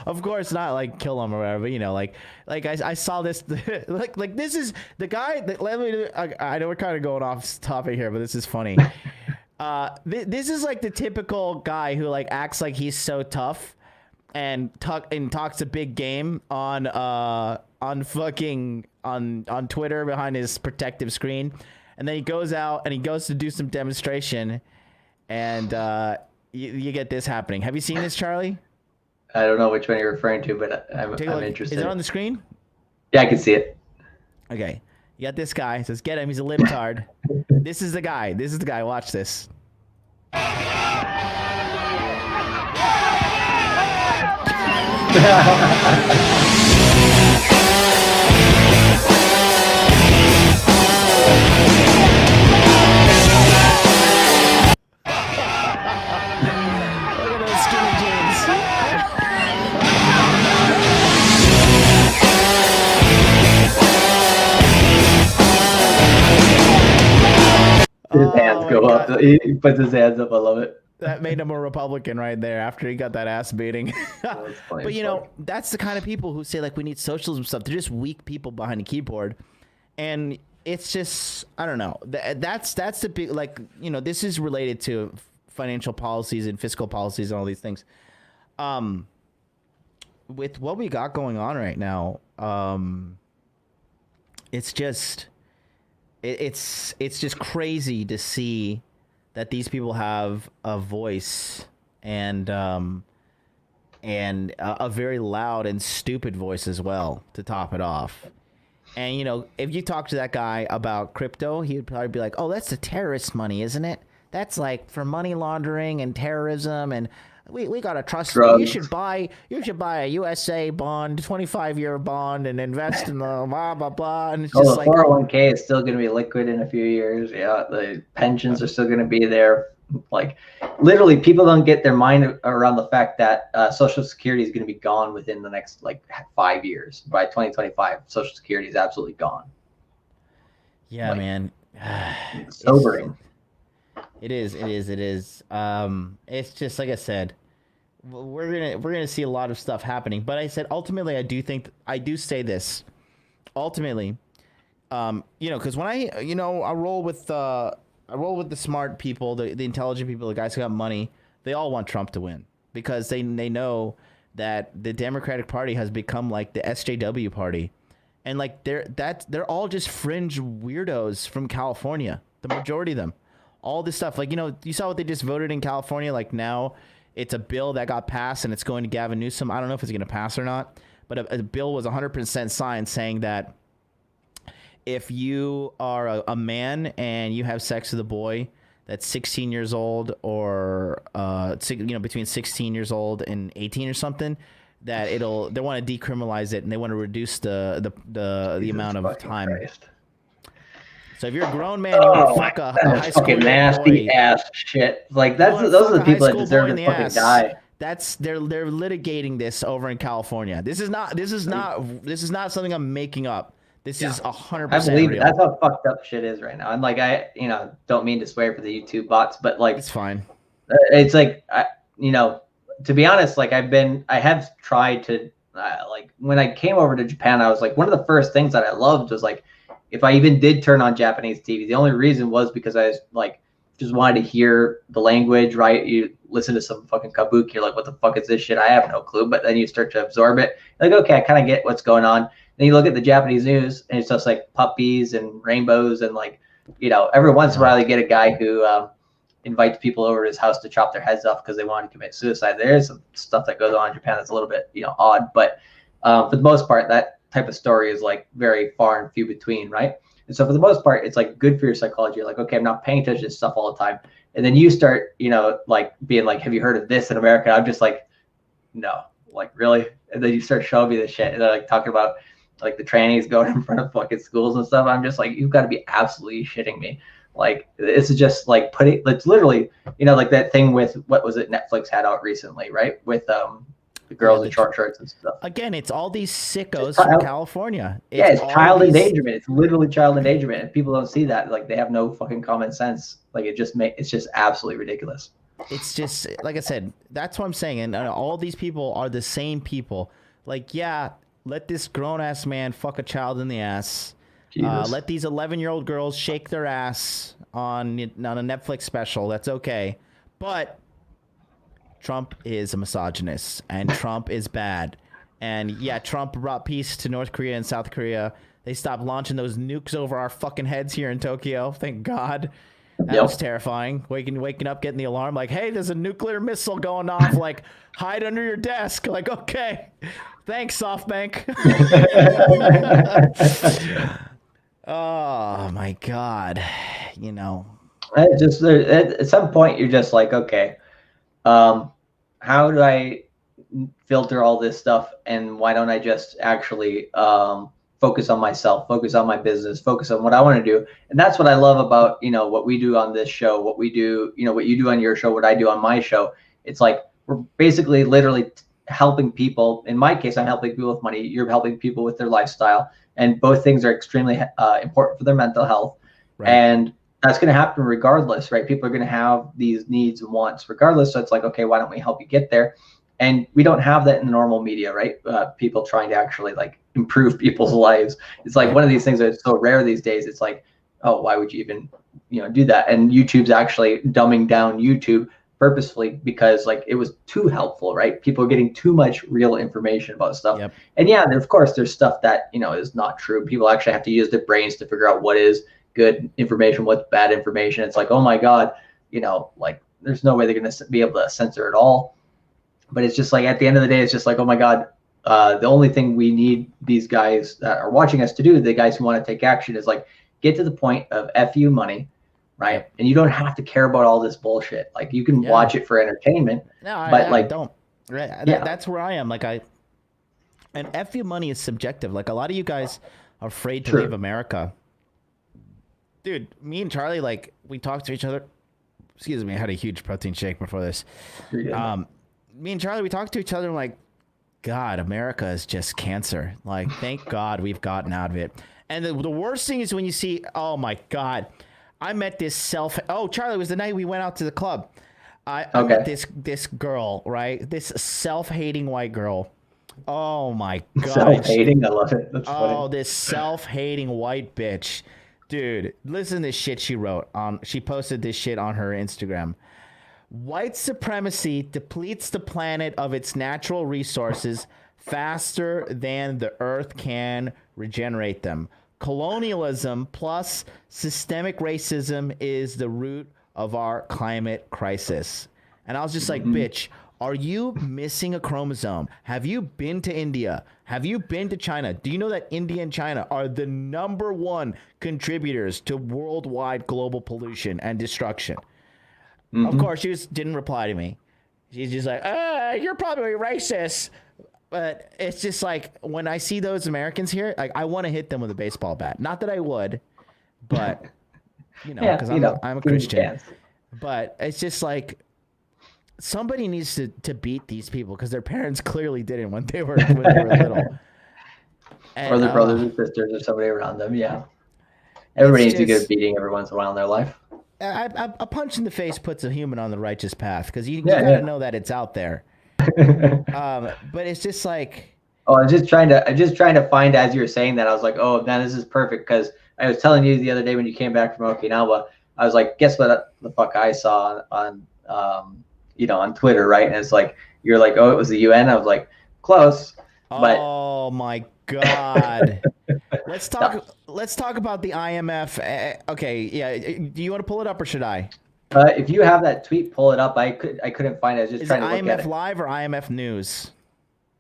Of course not, like kill them or whatever, but I saw this like this is the guy that I know we're kind of going off topic here, but this is funny. This is like the typical guy who like acts like he's so tough and talks a big game on Twitter behind his protective screen. And then he goes out and he goes to do some demonstration, and you get this happening. Have you seen this, Charlie? I don't know which one you're referring to, but I'm interested. Is it on the screen? Yeah, I can see it. Okay. You got this guy. It says, get him. He's a libtard. This is the guy. Watch this. His hands go up. He puts his hands up. I love it. That made him a Republican right there after he got that ass beating. But that's the kind of people who say like we need socialism stuff. They're just weak people behind a keyboard, and it's just I don't know. That's the big this is related to financial policies and fiscal policies and all these things. With what we got going on right now, it's just crazy to see that these people have a voice and a very loud and stupid voice as well to top it off. And if you talk to that guy about crypto, he would probably be like, "Oh, that's the terrorist money, isn't it? That's like for money laundering and terrorism, and we gotta trust you. You should buy a USA bond, 25-year bond, and invest in the blah blah blah." And it's just the 401k is still going to be liquid in a few years. Yeah, the pensions are still going to be there. Like, literally, people don't get their mind around the fact that Social Security is going to be gone within the next 5 years. By 2025, Social Security is absolutely gone. Yeah, man. It's sobering. It is. It's just like I said. we're gonna see a lot of stuff happening. But I said ultimately, I do say this. Ultimately, because when I roll with the smart people, the intelligent people, the guys who got money. They all want Trump to win because they know that the Democratic Party has become like the SJW party, and like they're all just fringe weirdos from California. The majority of them, all this stuff. Like you saw what they just voted in California. Like now, it's a bill that got passed and it's going to Gavin Newsom. I don't know if it's going to pass or not, but a bill was 100% signed saying that if you are a man and you have sex with a boy that's 16 years old or between 16 years old and 18 or something, that they want to decriminalize it and they want to reduce the amount of time. Christ. So if you're a grown man, you want to fuck a high school fucking nasty boy, ass shit. Like those are the people that deserve to fucking die. They're litigating this over in California. This is not something I'm making up. This is 100%. I believe real. That's how fucked up shit is right now. And like I don't mean to swear for the YouTube bots, but like it's fine. It's like to be honest, like I have tried to like when I came over to Japan, I was like one of the first things that I loved was like if I even did turn on Japanese TV, the only reason was because I was like just wanted to hear the language, right? You listen to some fucking kabuki, you're like, what the fuck is this shit? I have no clue. But then you start to absorb it. Like, okay, I kind of get what's going on. Then you look at the Japanese news and it's just like puppies and rainbows and like, every once in a while you get a guy who invites people over to his house to chop their heads off because they want to commit suicide. There's some stuff that goes on in Japan that's a little bit, odd. But for the most part, that type of story is like very far and few between, right? And so for the most part, it's like good for your psychology. You're like, okay, I'm not paying attention to this stuff all the time. And then you start, like being like, have you heard of this in America? I'm just like, no, like really? And then you start showing me this shit. And they're like talking about like the trannies going in front of fucking schools and stuff. I'm just like, you've got to be absolutely shitting me. Like, this is just like it's literally, like that thing with, what was it Netflix had out recently, right? With the girls in short shorts and stuff. Again, it's all these sickos from California. It's child endangerment. It's literally child endangerment. And people don't see that. Like, they have no fucking common sense. Like, it's just absolutely ridiculous. It's just, like I said, that's what I'm saying. And all these people are the same people. Like, yeah, let this grown-ass man fuck a child in the ass. Let these 11-year-old girls shake their ass on a Netflix special. That's okay. But Trump is a misogynist, and Trump is bad. And yeah, Trump brought peace to North Korea and South Korea. They stopped launching those nukes over our fucking heads here in Tokyo. Thank God. That was terrifying. Waking up, getting the alarm, like, hey, there's a nuclear missile going off. Like, hide under your desk. Like, okay. Thanks, SoftBank. Oh my God. At some point you're just like, okay, how do I filter all this stuff, and why don't I just actually focus on myself, focus on my business, focus on what I want to do? And that's what I love about what we do on this show, what we do, what you do on your show, what I do on my show. It's like we're basically literally helping people. In my case, I'm helping people with money. You're helping people with their lifestyle, and both things are extremely important for their mental health. Right. And that's going to happen regardless, right? People are going to have these needs and wants regardless. So it's like, okay, why don't we help you get there? And we don't have that in the normal media, right? People trying to actually like improve people's lives. It's like one of these things that is so rare these days. It's like, oh, why would you even, do that? And YouTube's actually dumbing down YouTube purposefully because like it was too helpful, right? People are getting too much real information about stuff. Yep. And yeah, of course, there's stuff that, is not true. People actually have to use their brains to figure out what is good information, what's bad information. It's like, oh my God, like there's no way they're going to be able to censor it all. But it's just like, at the end of the day, it's just like, oh my God, the only thing we need these guys that are watching us to do, the guys who want to take action, is like, get to the point of FU money, right? And you don't have to care about all this bullshit. Like, you can watch it for entertainment. No, but I don't. Right. That's where I am. Like, and FU money is subjective. Like, a lot of you guys are afraid to leave America. Dude, me and Charlie, like, we talked to each other. Excuse me, I had a huge protein shake before this. Me and Charlie, we talked to each other and like, God, America is just cancer. Like, thank God we've gotten out of it. And the worst thing is when you see, oh my God, I met this oh, Charlie, it was the night we went out to the club. I met this girl, right? This self-hating white girl. Oh my god. Self-hating, I love it. That's funny. This self-hating white bitch. Dude, listen to this shit she wrote on. She posted this shit on her Instagram. White supremacy depletes the planet of its natural resources faster than the earth can regenerate them. Colonialism plus systemic racism is the root of our climate crisis. And I was just like, bitch, are you missing a chromosome? Have you been to India? Have you been to China? Do you know that India and China are the #1 contributors to worldwide global pollution and destruction? Of course, she didn't reply to me. She's just like, you're probably racist. But it's just like, when I see those Americans here, like, I want to hit them with a baseball bat. Not that I would, but, you know, because I'm a Christian. But it's just like, somebody needs to beat these people because their parents clearly didn't when they were little. And, or their brothers and sisters or somebody around them, yeah. Everybody needs to get a beating every once in a while in their life. A punch in the face puts a human on the righteous path because you gotta know that it's out there. But it's just like, I'm just trying to find, as you were saying that, I was like, oh man, this is perfect, because I was telling you the other day when you came back from Okinawa, I was like, guess what the fuck I saw on on Twitter, right? And it's like, you're like, oh, it was the UN. I was like, close. But oh my god. Let's talk about the IMF. Okay, yeah. Do you want to pull it up or should I? If you have that tweet, pull it up. I couldn't find it. I was just trying to look at it. IMF Live or IMF News?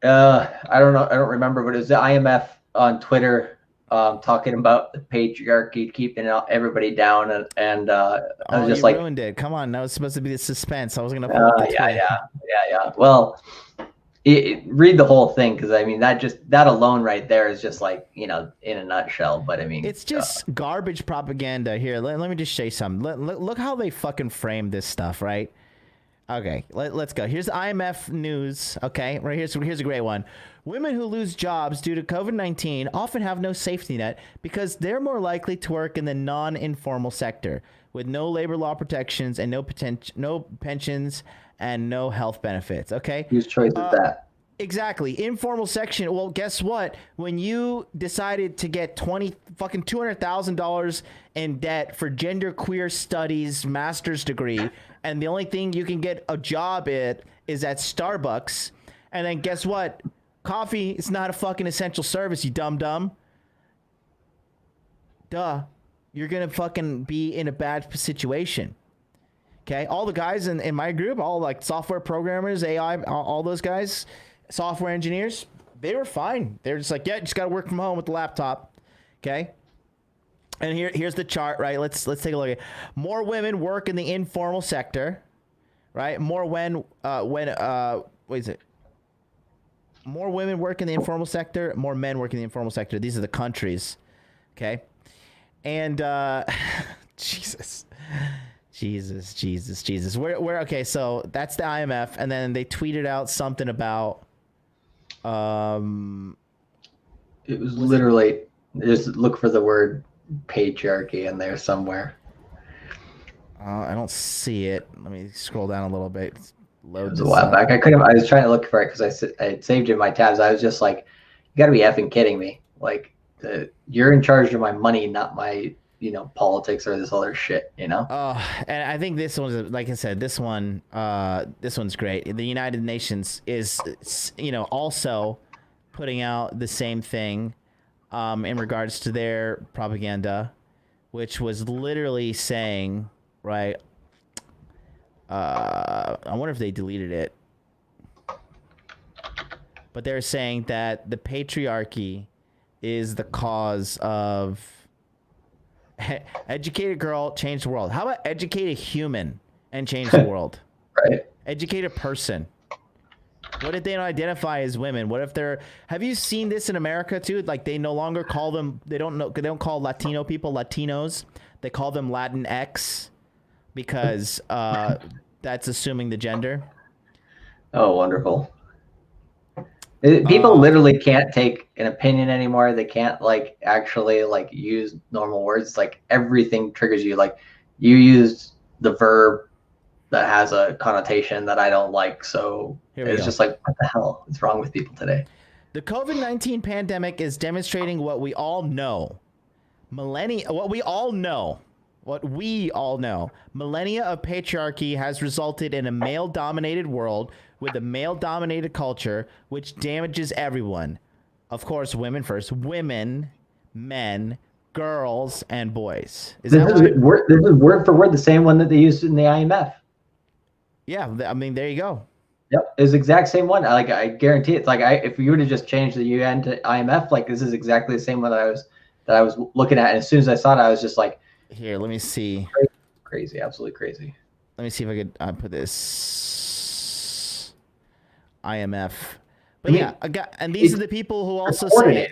I don't know. I don't remember, but it was the IMF on Twitter talking about the patriarchy keeping everybody down, and I was just like, ruined it. Come on, that was supposed to be the suspense. I was gonna pull up the tweet. Yeah. Well, read the whole thing, because I mean that alone right there is just like, in a nutshell. But I mean, it's just garbage propaganda. Here, let me just show you something. Look how they fucking frame this stuff, right? Okay, let's go. Here's IMF News. Okay, right here's a great one. Women who lose jobs due to COVID-19 often have no safety net because they're more likely to work in the non-informal sector with no labor law protections and no pensions and no health benefits. Okay, whose choice is that? Exactly. Informal section. Well, guess what? When you decided to get $200,000 in debt for genderqueer studies master's degree, and the only thing you can get a job at is at Starbucks, and then guess what? Coffee is not a fucking essential service, you dumb. Duh. You're gonna fucking be in a bad situation. Okay? All the guys in my group, all like software programmers, AI, all those guys, software engineers, they were fine. They're just like, yeah, just gotta work from home with the laptop. Okay? And here's the chart, right? Let's take a look at it. More women work in the informal sector, right? More more women work in the informal sector, more men work in the informal sector. These are the countries. Okay? And Jesus. We're okay, so that's the IMF, and then they tweeted out something about it was literally just look for the word patriarchy in there somewhere. I don't see it. Let me scroll down a little bit. It was a while back. I was trying to look for it because I had saved it in my tabs. I was just like, you gotta be effing kidding me. Like, you're in charge of my money, not my politics or this other shit, and I think this one's, like I said, this one's great. The United Nations is also putting out the same thing in regards to their propaganda, which was literally saying, right, I wonder if they deleted it, but they're saying that the patriarchy is the cause of educated girl change the world. How about educated human and change the world? Right. Educated person. What if they don't identify as women? What if they're? Have you seen this in America too? Like, they no longer call them. They don't call Latino people Latinos. They call them Latinx because that's assuming the gender. Oh, wonderful. People literally can't take an opinion anymore. They can't actually use normal words. Like, everything triggers you. Like, you used the verb that has a connotation that I don't like. So it's just like, what the hell is wrong with people today? The COVID-19 pandemic is demonstrating what we all know. What we all know. Millennia of patriarchy has resulted in a male-dominated world with a male-dominated culture, which damages everyone. Of course, women first. Women, men, girls, and boys. This is word for word the same one that they used in the IMF. Yeah, I mean, there you go. Yep, it's the exact same one. I guarantee it's like if you were to just change the UN to IMF, like this is exactly the same one that I was looking at. And as soon as I saw it, I was just like, here, let me see. Crazy, absolutely crazy. Let me see if I could put this IMF. But yeah, and these are the people who also say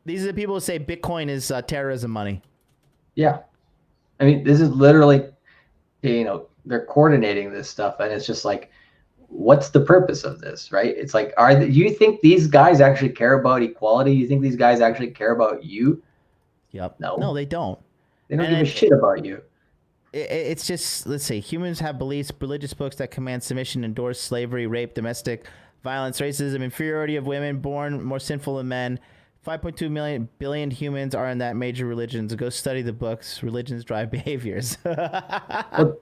these are the people who say Bitcoin is terrorism money. Yeah, I mean, this is literally, they're coordinating this stuff, and it's just like, what's the purpose of this, right? It's like, you think these guys actually care about equality? You think these guys actually care about you? Yep. No, they don't. They don't give a shit about you. It's just, let's say, humans have beliefs, religious books that command submission, endorse slavery, rape, domestic violence, racism, inferiority of women, born more sinful than men. 5.2 billion humans are in that major religions. Go study the books. Religions drive behaviors. Part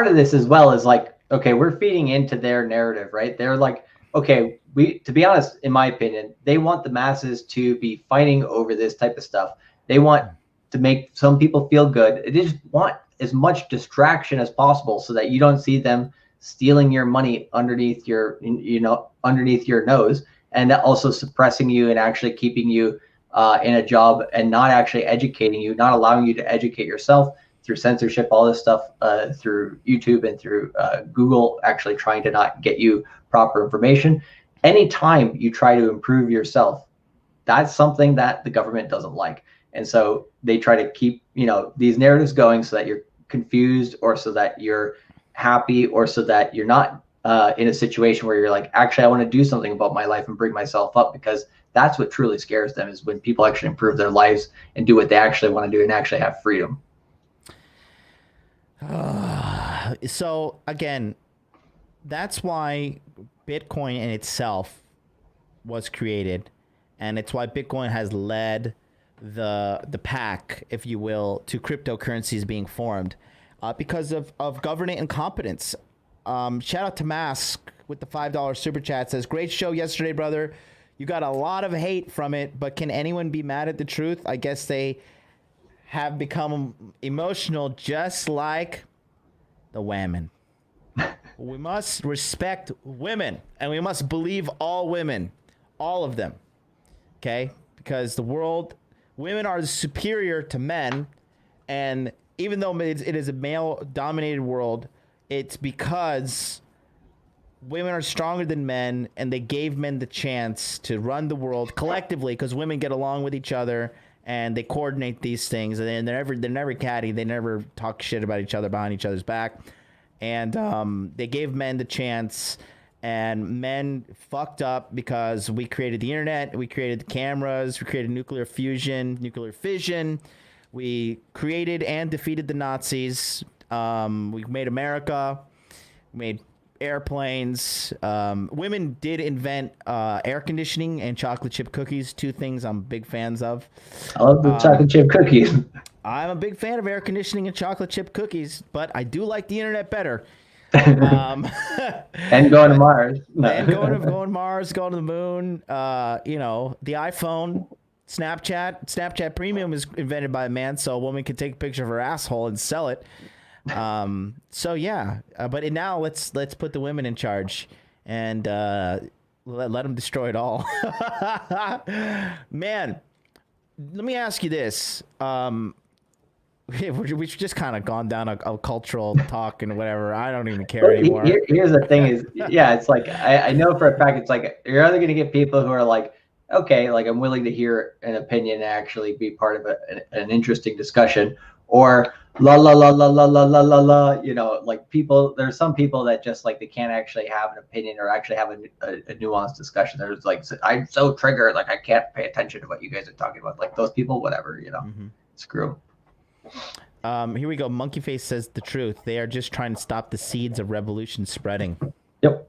of this as well is like, okay, we're feeding into their narrative, right? They're like, okay, to be honest, in my opinion, they want the masses to be fighting over this type of stuff. They want to make some people feel good. They just want as much distraction as possible so that you don't see them stealing your money underneath your nose, and also suppressing you and actually keeping you in a job and not actually educating you, not allowing you to educate yourself through censorship, all this stuff through YouTube and through Google, actually trying to not get you proper information. Anytime you try to improve yourself, that's something that the government doesn't like. And so they try to keep, these narratives going so that you're confused, or so that you're happy, or so that you're not in a situation where you're like, actually, I want to do something about my life and bring myself up, because that's what truly scares them, is when people actually improve their lives and do what they actually want to do and actually have freedom. So again, that's why Bitcoin in itself was created, and it's why Bitcoin has led the pack, if you will, to cryptocurrencies being formed, because of government incompetence. Shout out to Mask with the $5 super chat. Says, great show yesterday, brother. You got a lot of hate from it, but can anyone be mad at the truth? I guess they have become emotional, just like the women. We must respect women, and we must believe all women, all of them. Okay? Because women are superior to men, and even though it is a male-dominated world, it's because women are stronger than men, and they gave men the chance to run the world collectively, because women get along with each other and they coordinate these things, and they're never catty. They never talk shit about each other behind each other's back, and they gave men the chance, and men fucked up because we created the internet, we created the cameras, we created nuclear fusion, nuclear fission. We created and defeated the Nazis. We made America. We made airplanes. Women did invent air conditioning and chocolate chip cookies, two things I'm big fans of. I love the chocolate chip cookies. I'm a big fan of air conditioning and chocolate chip cookies, but I do like the internet better. And going to Mars. And going to Mars, going to the moon. The iPhone. Snapchat Premium is invented by a man, so a woman can take a picture of her asshole and sell it. So yeah, but now let's put the women in charge and let them destroy it all. Man, let me ask you this. We've just kind of gone down a cultural talk and whatever. I don't even care anymore. Here's the thing is, yeah, it's like, I know for a fact, it's like, you're either going to get people who are like, okay, like I'm willing to hear an opinion and actually be part of an interesting discussion, or la la la la la la la la la, like there's some people that just like, they can't actually have an opinion or actually have a nuanced discussion. There's like, I'm so triggered, like I can't pay attention to what you guys are talking about. Like those people, whatever, Screw 'em. Here we go. Monkey Face says the truth. They are just trying to stop the seeds of revolution spreading. Yep.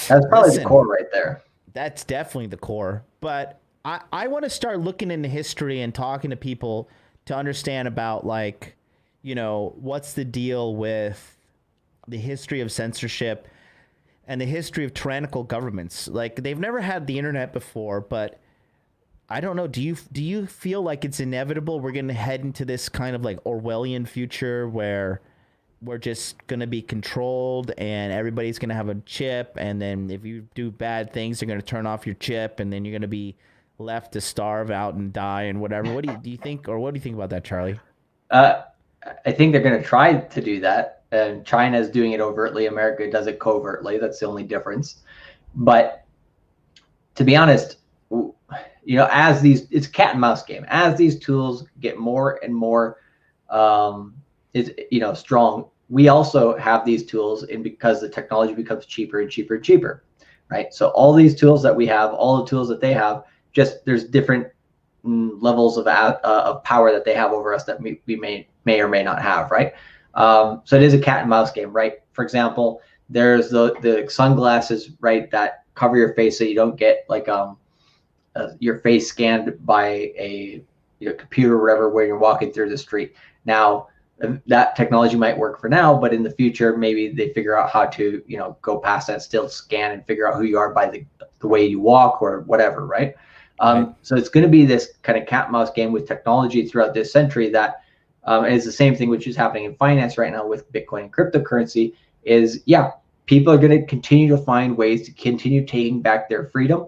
That's probably Listen, the core right there. That's definitely the core. But I want to start looking into history and talking to people to understand about, like, you know, what's the deal with the history of censorship and the history of tyrannical governments. Like, they've never had the internet before, but I don't know. Do you feel like it's inevitable we're going to head into this kind of like Orwellian future where we're just going to be controlled and everybody's going to have a chip, and then if you do bad things, they're going to turn off your chip, and then you're going to be left to starve out and die and whatever? What do you think, or what do you think about that, Charlie? I think they're going to try to do that. And China is doing it overtly. America does it covertly. That's the only difference. But to be honest, you know, it's a cat and mouse game. As these tools get more and more, strong, we also have these tools, and because the technology becomes cheaper and cheaper and cheaper, right? So all these tools that we have, all the tools that they have, just there's different levels of power that they have over us that we may or may not have, right? So it is a cat and mouse game, right? For example, there's the sunglasses, right, that cover your face so you don't get like your face scanned by a computer or whatever when you're walking through the street. Now, that technology might work for now, but in the future, maybe they figure out how to, go past that, still scan and figure out who you are by the way you walk or whatever, right? So it's going to be this kind of cat and mouse game with technology throughout this century that is the same thing which is happening in finance right now with Bitcoin and cryptocurrency is, people are going to continue to find ways to continue taking back their freedom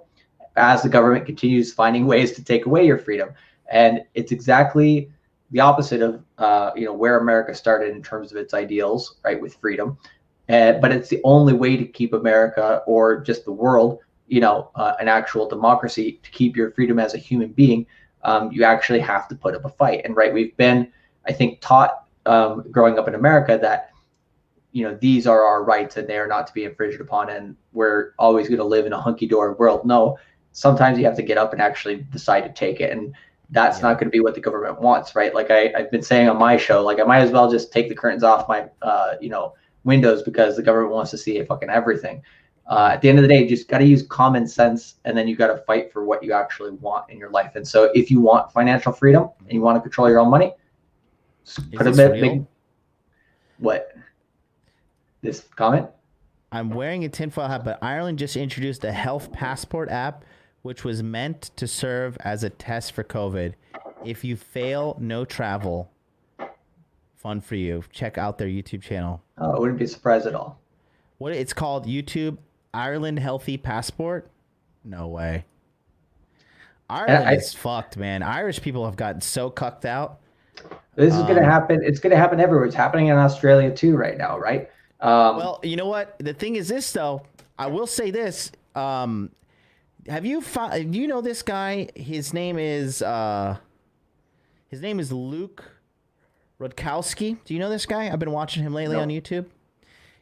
as the government continues finding ways to take away your freedom. And it's exactly the opposite of, where America started in terms of its ideals, right, with freedom. But it's the only way to keep America or just the world, an actual democracy. To keep your freedom as a human being, you actually have to put up a fight. And right, we've been, I think, taught growing up in America that, these are our rights and they are not to be infringed upon, and we're always going to live in a hunky-dory world. No, sometimes you have to get up and actually decide to take it. And that's not going to be what the government wants, right? Like I've been saying on my show, like I might as well just take the curtains off my, windows because the government wants to see fucking everything. At the end of the day, you just got to use common sense, and then you got to fight for what you actually want in your life. And so if you want financial freedom and you want to control your own money, put a big, what? This comment? I'm wearing a tinfoil hat, but Ireland just introduced a health passport app, which was meant to serve as a test for COVID. If you fail, no travel. Fun for you. Check out their YouTube channel. Oh, I wouldn't be surprised at all. What it's called? YouTube Ireland Healthy Passport? No way. Ireland is fucked, man. Irish people have gotten so cucked out. This is going to happen. It's going to happen everywhere. It's happening in Australia too right now, right? Well, you know what? The thing is this, though. I will say this. Do you know this guy? His name is Luke Rudkowski. Do you know this guy? I've been watching him lately on YouTube.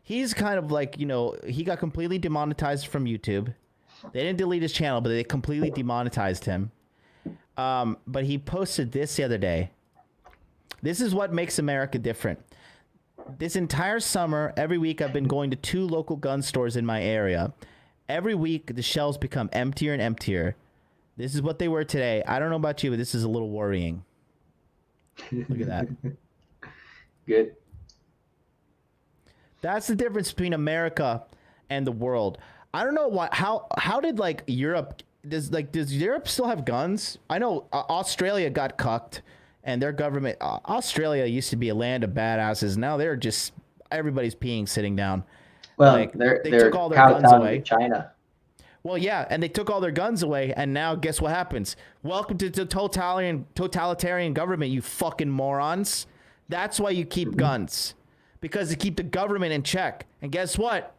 He's kind of like, he got completely demonetized from YouTube. They didn't delete his channel, but they completely demonetized him. But he posted this the other day. This is what makes America different. This entire summer, every week, I've been going to 2 local gun stores in my area. Every week, the shelves become emptier and emptier. This is what they were today. I don't know about you, but this is a little worrying. Look at that. Good. That's the difference between America and the world. I don't know why. How did like Europe? Does Europe still have guns? I know Australia got cucked, and their government. Australia used to be a land of badasses. Now they're just everybody's peeing sitting down. Well, like, they took all their guns away. China. Well, yeah, and they took all their guns away, and now guess what happens? Welcome to the totalitarian government, you fucking morons. That's why you keep guns, because to keep the government in check. And guess what?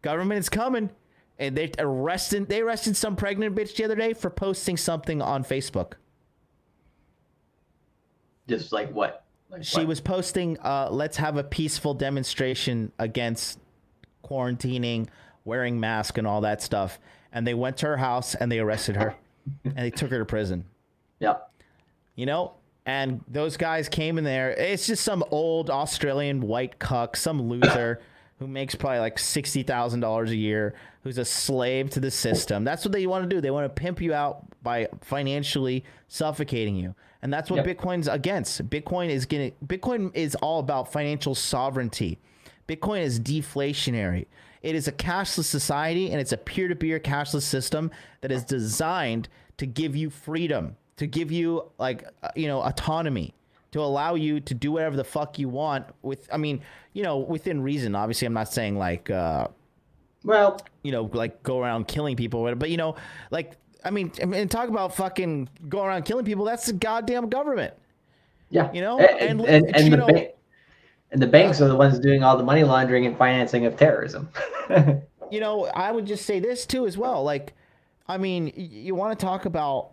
Government is coming, and they arrested some pregnant bitch the other day for posting something on Facebook. Just like what? She was posting, let's have a peaceful demonstration against quarantining, wearing masks and all that stuff. And they went to her house and they arrested her and they took her to prison. Yeah. And those guys came in there. It's just some old Australian white cuck, some loser who makes probably like $60,000 a year, who's a slave to the system. That's what they want to do. They want to pimp you out by financially suffocating you. And that's what Bitcoin's against. Bitcoin is all about financial sovereignty. Bitcoin is deflationary. It is a cashless society, and it's a peer-to-peer cashless system that is designed to give you freedom, to give you autonomy, to allow you to do whatever the fuck you want within reason. Obviously, I'm not saying like go around killing people, but talk about fucking go around killing people. That's the goddamn government. Yeah. And the banks are the ones doing all the money laundering and financing of terrorism. I would just say this too as well. You want to talk about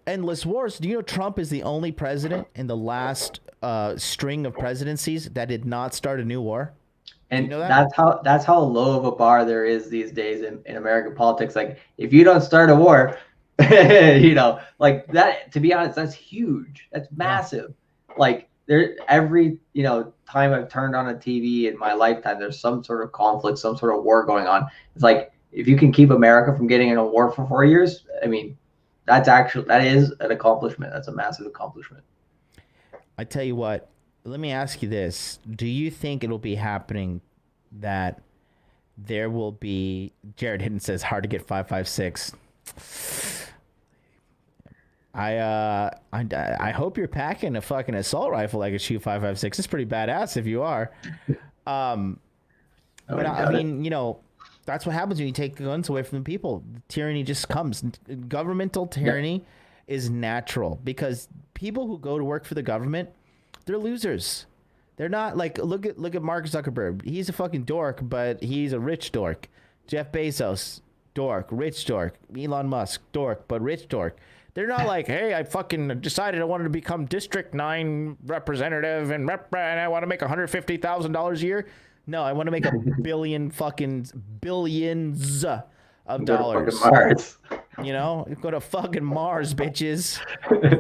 endless wars. Do you know Trump is the only president in the last string of presidencies that did not start a new war? And you know that? that's how low of a bar there is these days in American politics. Like, if you don't start a war, like that, to be honest, that's huge. That's massive. Like, every time I've turned on a TV in my lifetime, there's some sort of conflict, some sort of war going on. It's like, if you can keep America from getting in a war for 4 years, I mean, that is an accomplishment. That's a massive accomplishment. I tell you what, let me ask you this. Do you think it'll be happening that there will be, Jared Hidden says, hard to get 5.56. I hope you're packing a fucking assault rifle that can shoot 5.56. It's pretty badass if you are. That's what happens when you take guns away from the people. Tyranny just comes. Governmental tyranny is natural because people who go to work for the government, they're losers. They're not like, look at Mark Zuckerberg. He's a fucking dork, but he's a rich dork. Jeff Bezos, dork, rich dork. Elon Musk, dork, but rich dork. They're not like, hey, I fucking decided I wanted to become District 9 representative and I want to make $150,000 a year. No, I want to make billions of dollars. Go to Mars. Go to fucking Mars, bitches.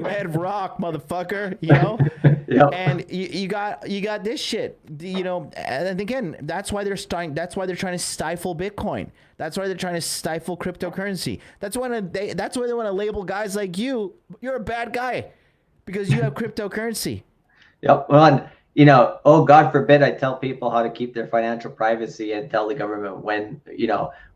Red rock, motherfucker. Yep. And you got this shit. And again, that's why they're trying to stifle Bitcoin. That's why they're trying to stifle cryptocurrency. That's why they want to label guys like you. You're a bad guy because you have cryptocurrency. Yep. Well, oh, God forbid I tell people how to keep their financial privacy and tell the government when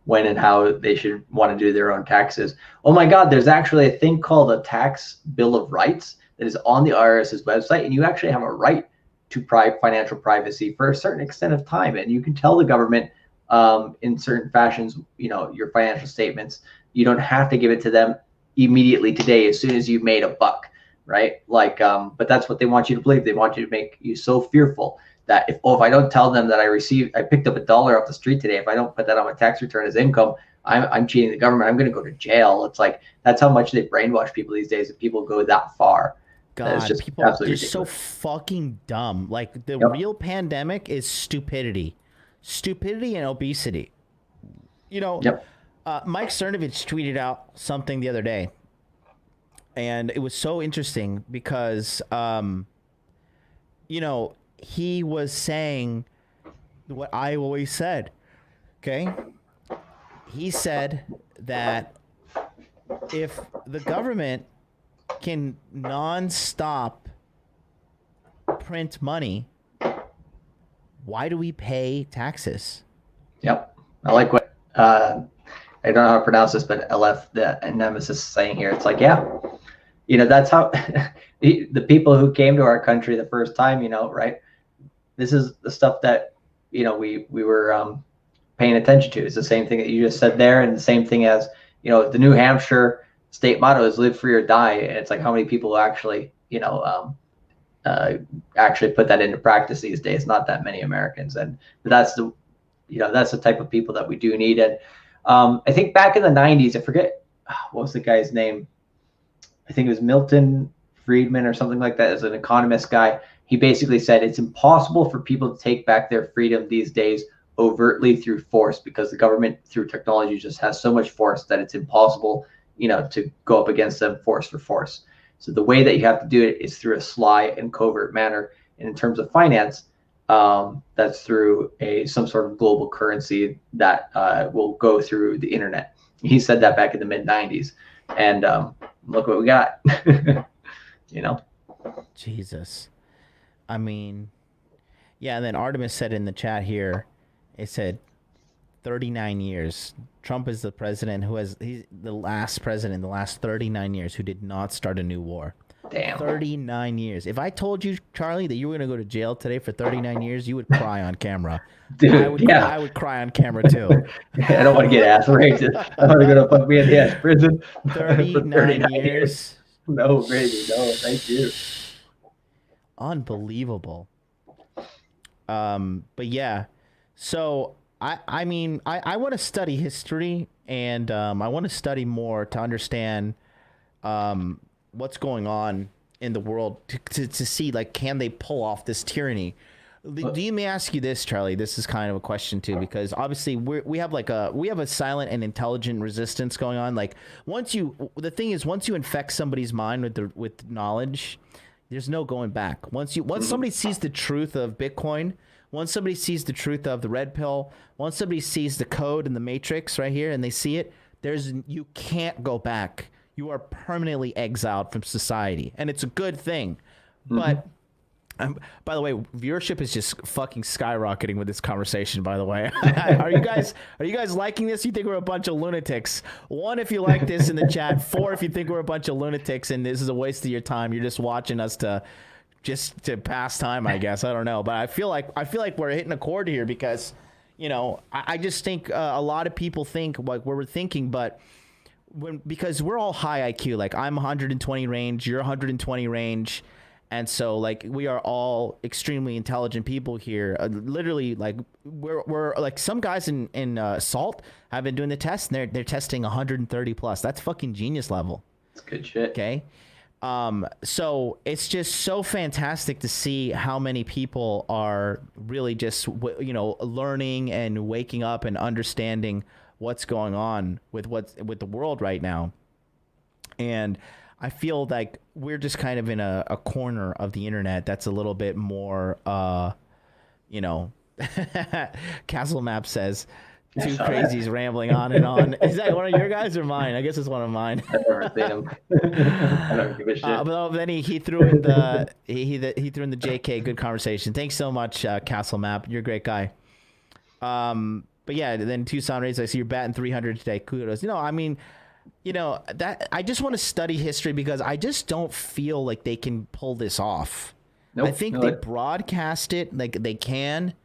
and how they should want to do their own taxes. Oh my God, there's actually a thing called a tax bill of rights that is on the IRS's website, and you actually have a right to financial privacy for a certain extent of time, and you can tell the government in certain fashions, your financial statements. You don't have to give it to them immediately today as soon as you've made a buck. Right? But that's what they want you to believe. They want you to make you so fearful that if I don't tell them that I picked up $1 off the street today, if I don't put that on my tax return as income, I'm cheating the government. I'm going to go to jail. It's like, that's how much they brainwash people these days. If people go that far, God, people are just so fucking dumb. Like, the real pandemic is stupidity and obesity. Mike Cernovich tweeted out something the other day. And it was so interesting because, he was saying what I always said. Okay. He said that if the government can nonstop print money, why do we pay taxes? Yep. I like what, I don't know how to pronounce this, but LF, the nemesis, is saying here. It's like, that's how the people who came to our country the first time, right? This is the stuff that, we were paying attention to. It's the same thing that you just said there, and the same thing as, the New Hampshire state motto is live free or die. And it's like, how many people actually, actually put that into practice these days? Not that many Americans. But that's that's the type of people that we do need. And I think back in the 90s, I forget, what was the guy's name? I think it was Milton Friedman or something like that, as an economist guy. He basically said it's impossible for people to take back their freedom these days overtly through force, because the government through technology just has so much force that it's impossible, to go up against them force for force. So the way that you have to do it is through a sly and covert manner. And in terms of finance, that's through some sort of global currency that will go through the internet. He said that back in the mid 90s, and look what we got. You know, Jesus. I mean, yeah. And then Artemis said in the chat here, it said 39 years. Trump is the president he's the last president in the last 39 years who did not start a new war. Damn. 39 years. If I told you, Charlie, that you were going to go to jail today for 39 years, you would cry on camera. Dude, I would cry on camera too. I don't want to get ass raped. I want to go to put me in the ass prison. 39 years. No, baby. No, thank you. Unbelievable. But yeah. So I mean, I want to study history, and I want to study more to understand what's going on in the world to see, like, can they pull off this tyranny? Do you may ask you this, Charlie? This is kind of a question too, because obviously we have a silent and intelligent resistance going on. Like, the thing is, once you infect somebody's mind with knowledge, there's no going back. Once somebody sees the truth of Bitcoin, once somebody sees the truth of the red pill, once somebody sees the code in the matrix right here and they see it, you can't go back. You are permanently exiled from society, and it's a good thing. But by the way, viewership is just fucking skyrocketing with this conversation. By the way, are you guys liking this? You think we're a bunch of lunatics? 1, if you like this in the chat. 4, if you think we're a bunch of lunatics and this is a waste of your time. You're just watching us to pass time, I guess. I don't know, but I feel like we're hitting a chord here, because, you know, I just think a lot of people think like we're thinking, but because we're all high IQ, like I'm 120 range, you're 120 range, and so like we are all extremely intelligent people here. Literally, like we're like, some guys in Salt have been doing the test, and they're testing 130 plus. That's fucking genius level. That's good shit. Okay. So it's just so fantastic to see how many people are really just, you know, learning and waking up and understanding what's going on with the world right now. And I feel like we're just kind of in a corner of the internet that's a little bit more, you know, Castle Map says, two crazies rambling on and on. Is that one of your guys or mine? I guess it's one of mine. I've never seen him. I don't give a shit. But then he threw in the he threw in the JK. Good conversation. Thanks so much, Castle Map. You're a great guy. But yeah, then Tucson Rays, I see you're batting 300 today. Kudos. You know, I mean, you know, that I just want to study history because I just don't feel like they can pull this off. Nope. I think they broadcast it like they can,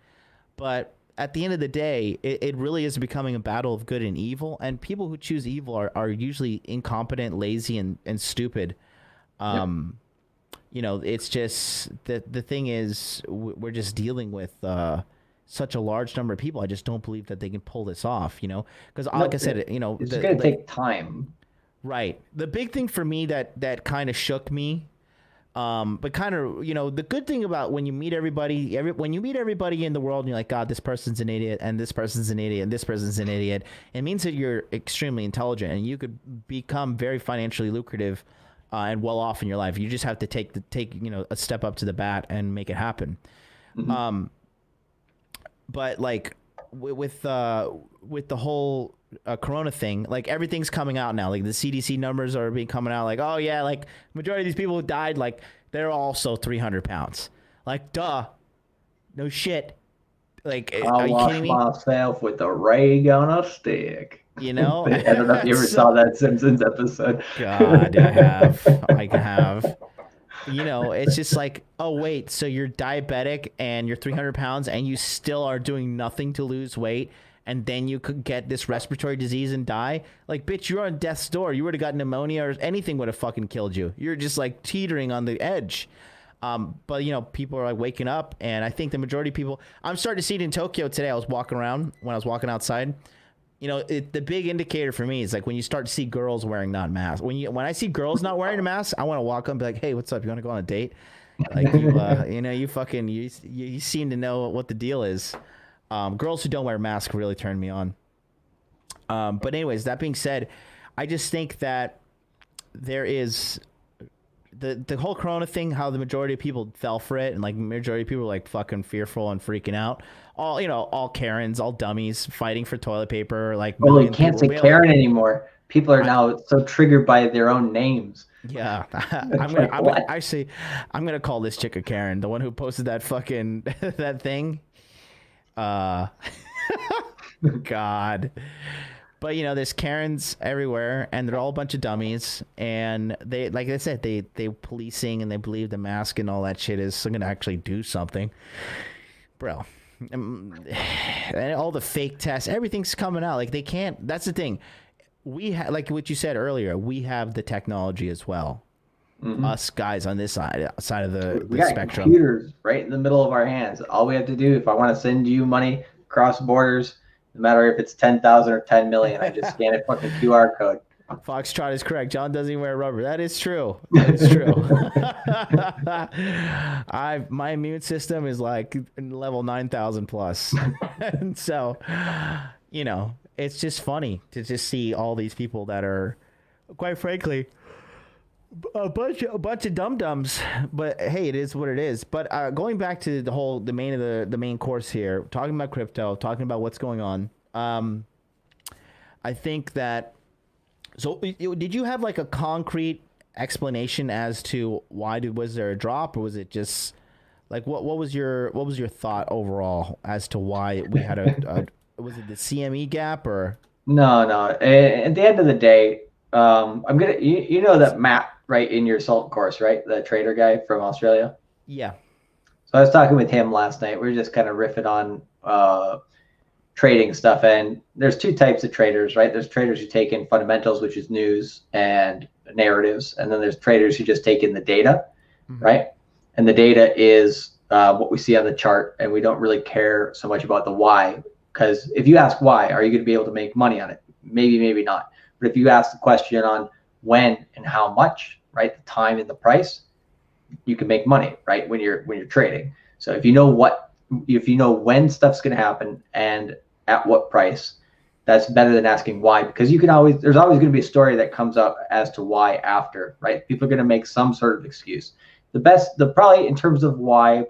but at the end of the day, it really is becoming a battle of good and evil, and people who choose evil are usually incompetent, lazy, and stupid. You know, it's just the thing is we're just dealing with such a large number of people. I just don't believe that they can pull this off, you know, because like I said, you know, it's going to take time. Right. The big thing for me that kind of shook me, but kind of, you know, the good thing about when you meet everybody in the world and you're like, God, this person's an idiot and this person's an idiot and this person's an idiot, it means that you're extremely intelligent and you could become very financially lucrative and well off in your life. You just have to take you know, a step up to the bat and make it happen. Mm-hmm. But like with the whole Corona thing, like everything's coming out now. Like the CDC numbers are coming out. Like, oh yeah, like majority of these people who died, like they're also 300 pounds. Like, duh, no shit. Like, are you kidding me? I wash myself with a rag on a stick. You know, I don't know if you ever saw that Simpsons episode. God, I have. You know, it's just like, oh, wait, so you're diabetic and you're 300 pounds and you still are doing nothing to lose weight, and then you could get this respiratory disease and die? Like, bitch, you're on death's door. You would have got pneumonia or anything would have fucking killed you. You're just like teetering on the edge. But, you know, people are like waking up, and I think the majority of people, I'm starting to see it in Tokyo today. I was walking around when I was walking outside. You know, the big indicator for me is like when you start to see girls wearing not masks. When I see girls not wearing a mask, I want to walk up and be like, hey, what's up? You want to go on a date? Like, you know, you seem to know what the deal is. Girls who don't wear masks really turn me on. But anyways, that being said, I just think that there is the whole Corona thing, how the majority of people fell for it, and like majority of people were like fucking fearful and freaking out. All Karens, all dummies fighting for toilet paper. Like, Oh, you can't say Karen anymore. People are now so triggered by their own names. Yeah, I'm gonna call this chick a Karen, the one who posted that fucking that thing. God. But there's Karens everywhere, and they're all a bunch of dummies. And they, like I said, they policing, and they believe the mask and all that shit is gonna actually do something, bro. And all the fake tests, everything's coming out. Like they can't. That's the thing. Like what you said earlier. We have the technology as well. Mm-hmm. Us guys on this side of the we got spectrum. Computers right in the middle of our hands. All we have to do, if I want to send you money across borders, no matter if it's 10,000 or 10 million, I just scan a fucking QR code. Foxtrot is correct. John doesn't even wear rubber. That is true. That's true. My immune system is like level 9,000 plus. And so, it's just funny to just see all these people that are, quite frankly, a bunch of dum-dums. But hey, it is what it is. But going back to the main course here, talking about crypto, talking about what's going on. I think that. So did you have like a concrete explanation as to why was there a drop, or was it just like what was your thought overall as to why we had a was it the CME gap or? No. At the end of the day, I'm gonna you know that Matt, right, in your SALT course, right, the trader guy from Australia. Yeah. So I was talking with him last night. We were just kind of riffing on trading stuff, and there's two types of traders, right? There's traders who take in fundamentals, which is news and narratives, and then there's traders who just take in the data, mm-hmm. right? And the data is what we see on the chart, and we don't really care so much about the why, because if you ask why, are you going to be able to make money on it? Maybe not. But if you ask the question on when and how much, right, the time and the price, you can make money, right, when you're trading. So if you know when stuff's going to happen and at what price, that's better than asking why, because there's always going to be a story that comes up as to why after, right? People are going to make some sort of excuse. Probably in terms of why,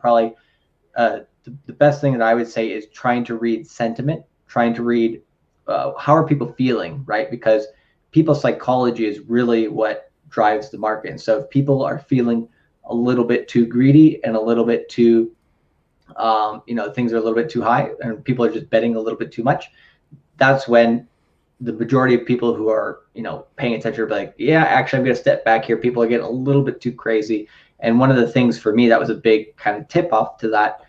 the best thing that I would say is trying to read sentiment, trying to read how are people feeling, right? Because people's psychology is really what drives the market. And so if people are feeling a little bit too greedy and a little bit too things are a little bit too high and people are just betting a little bit too much, that's when the majority of people who are, paying attention are like, yeah, actually, I'm going to step back here. People are getting a little bit too crazy. And one of the things for me that was a big kind of tip off to that,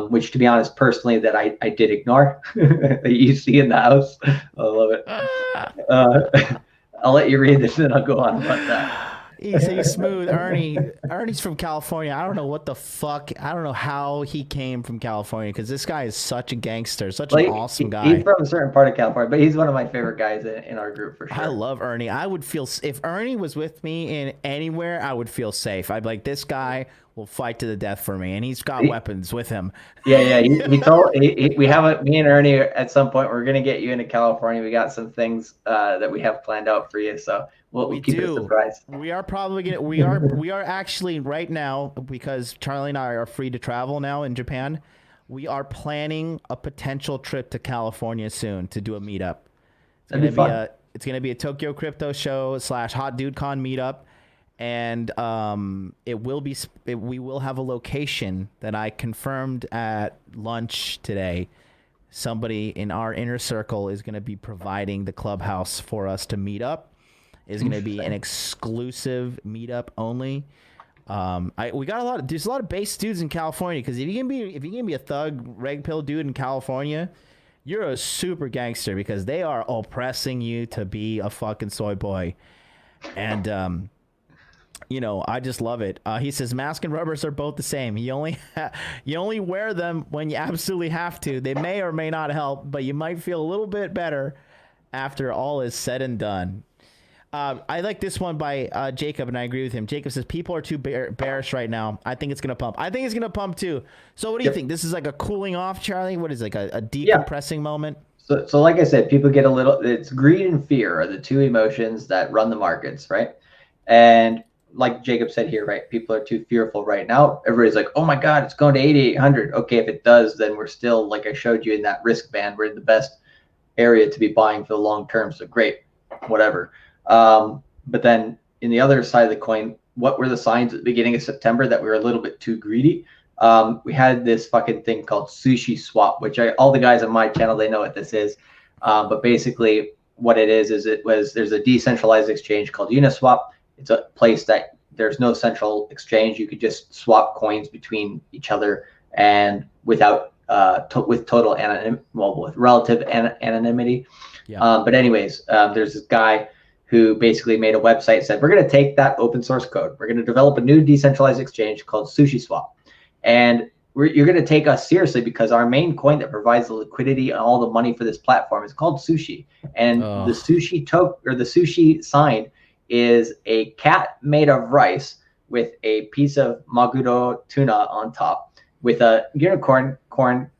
which to be honest, personally, that I did ignore, that you see in the house. I love it. I'll let you read this and I'll go on about that. He's smooth. Ernie's from California. I don't know what the fuck. I don't know how he came from California, because this guy is such a gangster, such an awesome guy. He's from a certain part of California, but he's one of my favorite guys in our group for sure. I love Ernie. I would feel, if Ernie was with me in anywhere, I would feel safe. I'd be like, this guy will fight to the death for me, and he's got weapons with him. Yeah. Me and Ernie at some point, we're gonna get you into California. We got some things that we have planned out for you, so we'll keep it a surprise. We are probably gonna. We are actually right now, because Charlie and I are free to travel now in Japan. We are planning a potential trip to California soon to do a meetup. It's gonna be a Tokyo Crypto Show / Hot Dude Con meetup. And we will have a location that I confirmed at lunch today. Somebody in our inner circle is going to be providing the clubhouse for us to meet up. It's going to be an exclusive meetup only. There's a lot of base dudes in California, because if you can be a thug reg pill dude in California, you're a super gangster, because they are oppressing you to be a fucking soy boy. And I just love it. He says mask and rubbers are both the same. You only wear them when you absolutely have to. They may or may not help, but you might feel a little bit better after all is said and done. I like this one by Jacob, and I agree with him. Jacob says people are too bearish right now. I think it's gonna pump. I think it's gonna pump too. So what do you think? This is like a cooling off, Charlie? What is it, like a decompressing moment? So like I said, people get it's greed and fear are the two emotions that run the markets, right? And like Jacob said here, right? People are too fearful right now. Everybody's like, oh my God, it's going to 8,800. Okay, if it does, then we're still, like I showed you in that risk band, we're in the best area to be buying for the long term. So great, whatever. But then in the other side of the coin, what were the signs at the beginning of September that we were a little bit too greedy? We had this fucking thing called sushi swap, which all the guys on my channel, they know what this is. But basically what it is there's a decentralized exchange called Uniswap. It's a place that there's no central exchange. You could just swap coins between each other and without with total with relative anonymity. Yeah. But anyways, there's this guy who basically made a website, said, we're going to take that open source code. We're going to develop a new decentralized exchange called Sushi Swap. And you're going to take us seriously because our main coin that provides the liquidity and all the money for this platform is called Sushi. And the Sushi token, or the Sushi sign, is a cat made of rice with a piece of maguro tuna on top, with a unicorn horn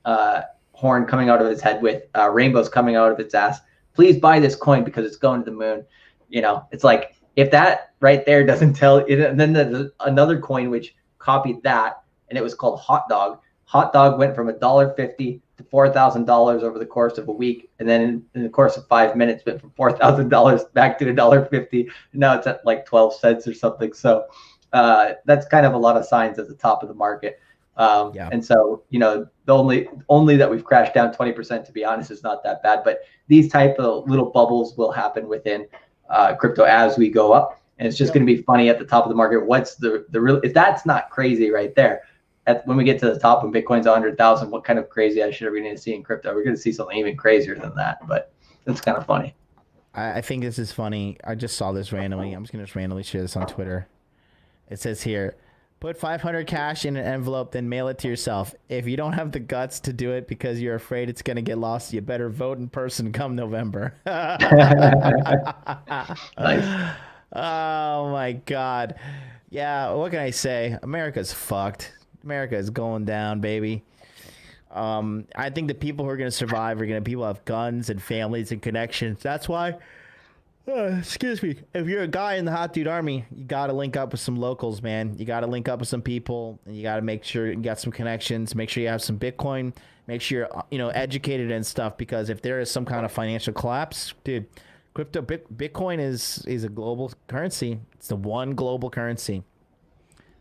coming out of its head, with rainbows coming out of its ass. Please buy this coin because it's going to the moon. You know, it's like, if that right there doesn't tell it, and then there's another coin which copied that, and it was called Hot Dog. Hot Dog went from $1.50 to $4,000 over the course of a week, and then in the course of 5 minutes went from $4,000 back to $1.50. And now it's at like 12 cents or something. So that's kind of a lot of signs at the top of the market. And so, you know, the only that we've crashed down 20%, to be honest, is not that bad. But these type of little bubbles will happen within crypto as we go up, and it's just going to be funny at the top of the market. What's the real, if that's not crazy right there, when we get to the top, when Bitcoin's 100,000, what kind of crazy shit are we going to see in crypto? We're going to see something even crazier than that, but it's kind of funny. I think this is funny. I just saw this randomly. I'm just going to just randomly share this on Twitter. It says here, put 500 cash in an envelope, then mail it to yourself. If you don't have the guts to do it because you're afraid it's going to get lost, you better vote in person come November. Nice. Oh my God. Yeah, what can I say? America's fucked. America is going down, baby. I think the people who are going to survive are going to people who have guns and families and connections. That's why, excuse me, if you're a guy in the Hot Dude Army, you got to link up with some locals, man. You got to link up with some people, and you got to make sure you got some connections. Make sure you have some Bitcoin. Make sure you're, educated and stuff, because if there is some kind of financial collapse, dude, Bitcoin is a global currency. It's the one global currency.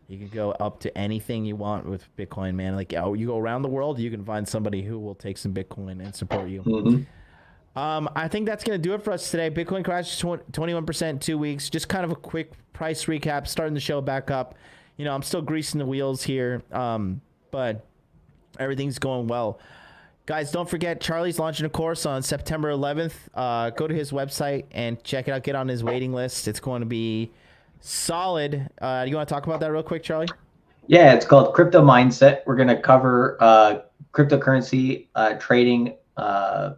You can go up to anything you want with Bitcoin, man. Like, you go around the world, you can find somebody who will take some Bitcoin and support you. Mm-hmm. I think that's going to do it for us today. Bitcoin crashed 21% in 2 weeks. Just kind of a quick price recap, starting the show back up. I'm still greasing the wheels here, but everything's going well. Guys, don't forget, Charlie's launching a course on September 11th. Go to his website and check it out. Get on his waiting list. It's going to be solid. Do you want to talk about that real quick, Charlie? Yeah, it's called Crypto Mindset. We're going to cover cryptocurrency trading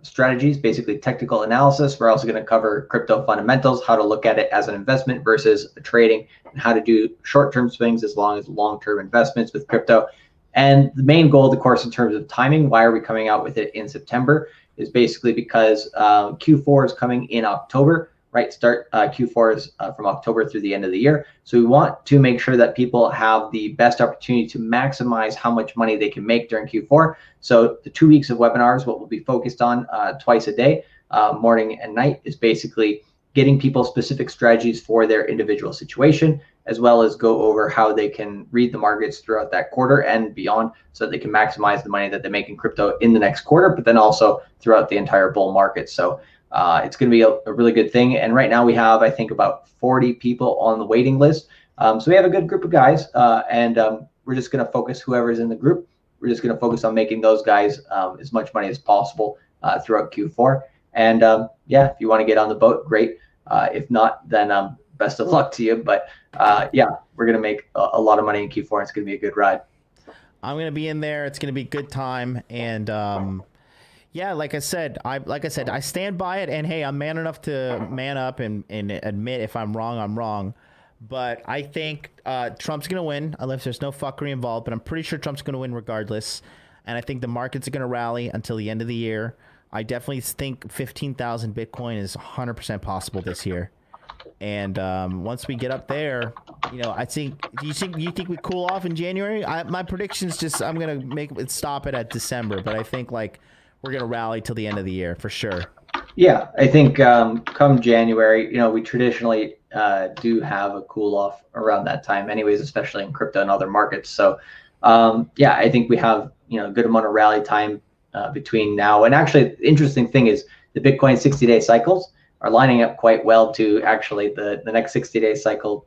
strategies, basically technical analysis. We're also going to cover crypto fundamentals, how to look at it as an investment versus trading, and how to do short-term swings as long as long-term investments with crypto. And the main goal of the course in terms of timing, why are we coming out with it in September, is basically because Q4 is coming in October. Right, Q4 is from October through the end of the year. So we want to make sure that people have the best opportunity to maximize how much money they can make during Q4. So the 2 weeks of webinars, what we'll be focused on twice a day, morning and night, is basically getting people specific strategies for their individual situation, as well as go over how they can read the markets throughout that quarter and beyond, so that they can maximize the money that they make in crypto in the next quarter, but then also throughout the entire bull market. So it's going to be a really good thing. And right now we have, I think, about 40 people on the waiting list. So we have a good group of guys, and we're just going to focus, whoever's in the group, we're just going to focus on making those guys as much money as possible throughout Q4. And yeah, if you want to get on the boat, great. If not, then best of luck to you. But yeah, we're going to make a lot of money in Q4. And it's going to be a good ride. I'm going to be in there. It's going to be a good time. And yeah, like I said, I stand by it. And hey, I'm man enough to man up and admit if I'm wrong, I'm wrong. But I think Trump's going to win, unless there's no fuckery involved. But I'm pretty sure Trump's going to win regardless. And I think the markets are going to rally until the end of the year. I definitely think 15,000 Bitcoin is 100% possible this year. And once we get up there, you know, I think. Do you think we cool off in January? My prediction's just I'm gonna stop it at December, but I think like we're gonna rally till the end of the year for sure. Yeah, I think come January, you know, we traditionally do have a cool off around that time, anyways, especially in crypto and other markets. So, yeah, I think we have, you know, a good amount of rally time between now and actually. The interesting thing is the Bitcoin 60-day cycles are lining up quite well to actually the next 60-day cycle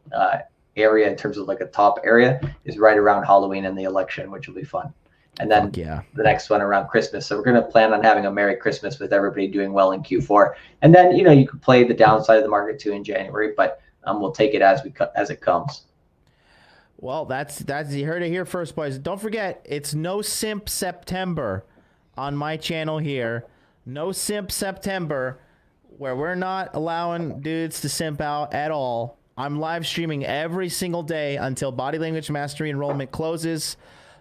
area in terms of like a top area is right around Halloween and the election, which will be fun. And then the next one around Christmas. So we're going to plan on having a Merry Christmas with everybody doing well in Q4. And then, you know, you could play the downside of the market too in January, but we'll take it as it comes. Well, that's you heard it here first, boys. Don't forget, it's No Simp September on my channel here. No Simp September, where we're not allowing dudes to simp out at all. I'm live streaming every single day until Body Language Mastery enrollment closes.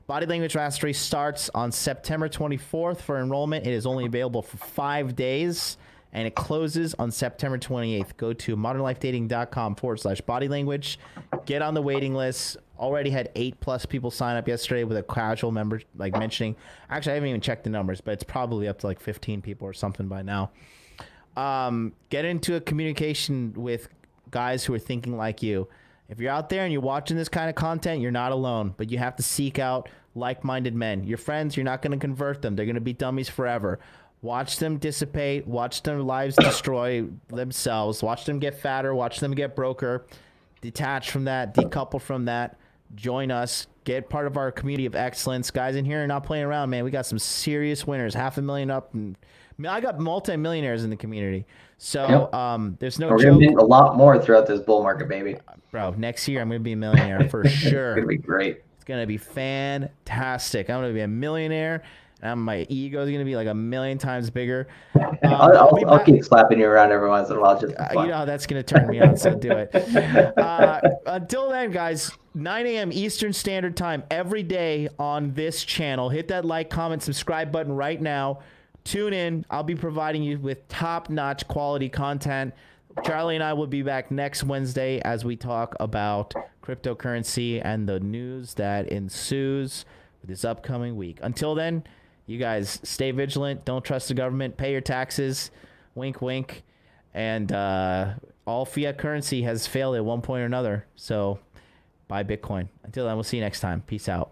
Body Language Mastery starts on September 24th for enrollment. It is only available for 5 days, and it closes on September 28th. Go to modernlifedating.com/body language. Get on the waiting list. Already had 8+ people sign up yesterday with a casual member, like mentioning. Actually, I haven't even checked the numbers, but it's probably up to like 15 people or something by now. Get into a communication with guys who are thinking like you. If you're out there and you're watching this kind of content, you're not alone, but you have to seek out like-minded men. Your friends, you're not going to convert them. They're going to be dummies forever. Watch them dissipate. Watch their lives destroy themselves. Watch them get fatter. Watch them get broker. Detach from that. Decouple from that. Join us. Get part of our community of excellence. Guys in here are not playing around, man. We got some serious winners. 500,000 up. And I got multi-millionaires in the community. So there's no joke. We're going to need a lot more throughout this bull market, baby. Bro, next year I'm going to be a millionaire for sure. It's going to be great. It's going to be fantastic. I'm going to be a millionaire, and my ego is going to be like 1,000,000 times bigger. I'll keep slapping you around every once in a while. Just you know, that's going to turn me on, so do it. Until then, guys, 9 a.m. Eastern Standard Time every day on this channel. Hit that like, comment, subscribe button right now. Tune in. I'll be providing you with top-notch quality content. Charlie and I will be back next Wednesday as we talk about cryptocurrency and the news that ensues this upcoming week. Until then, you guys stay vigilant. Don't trust the government. Pay your taxes. Wink, wink. And all fiat currency has failed at one point or another. So buy Bitcoin. Until then, we'll see you next time. Peace out.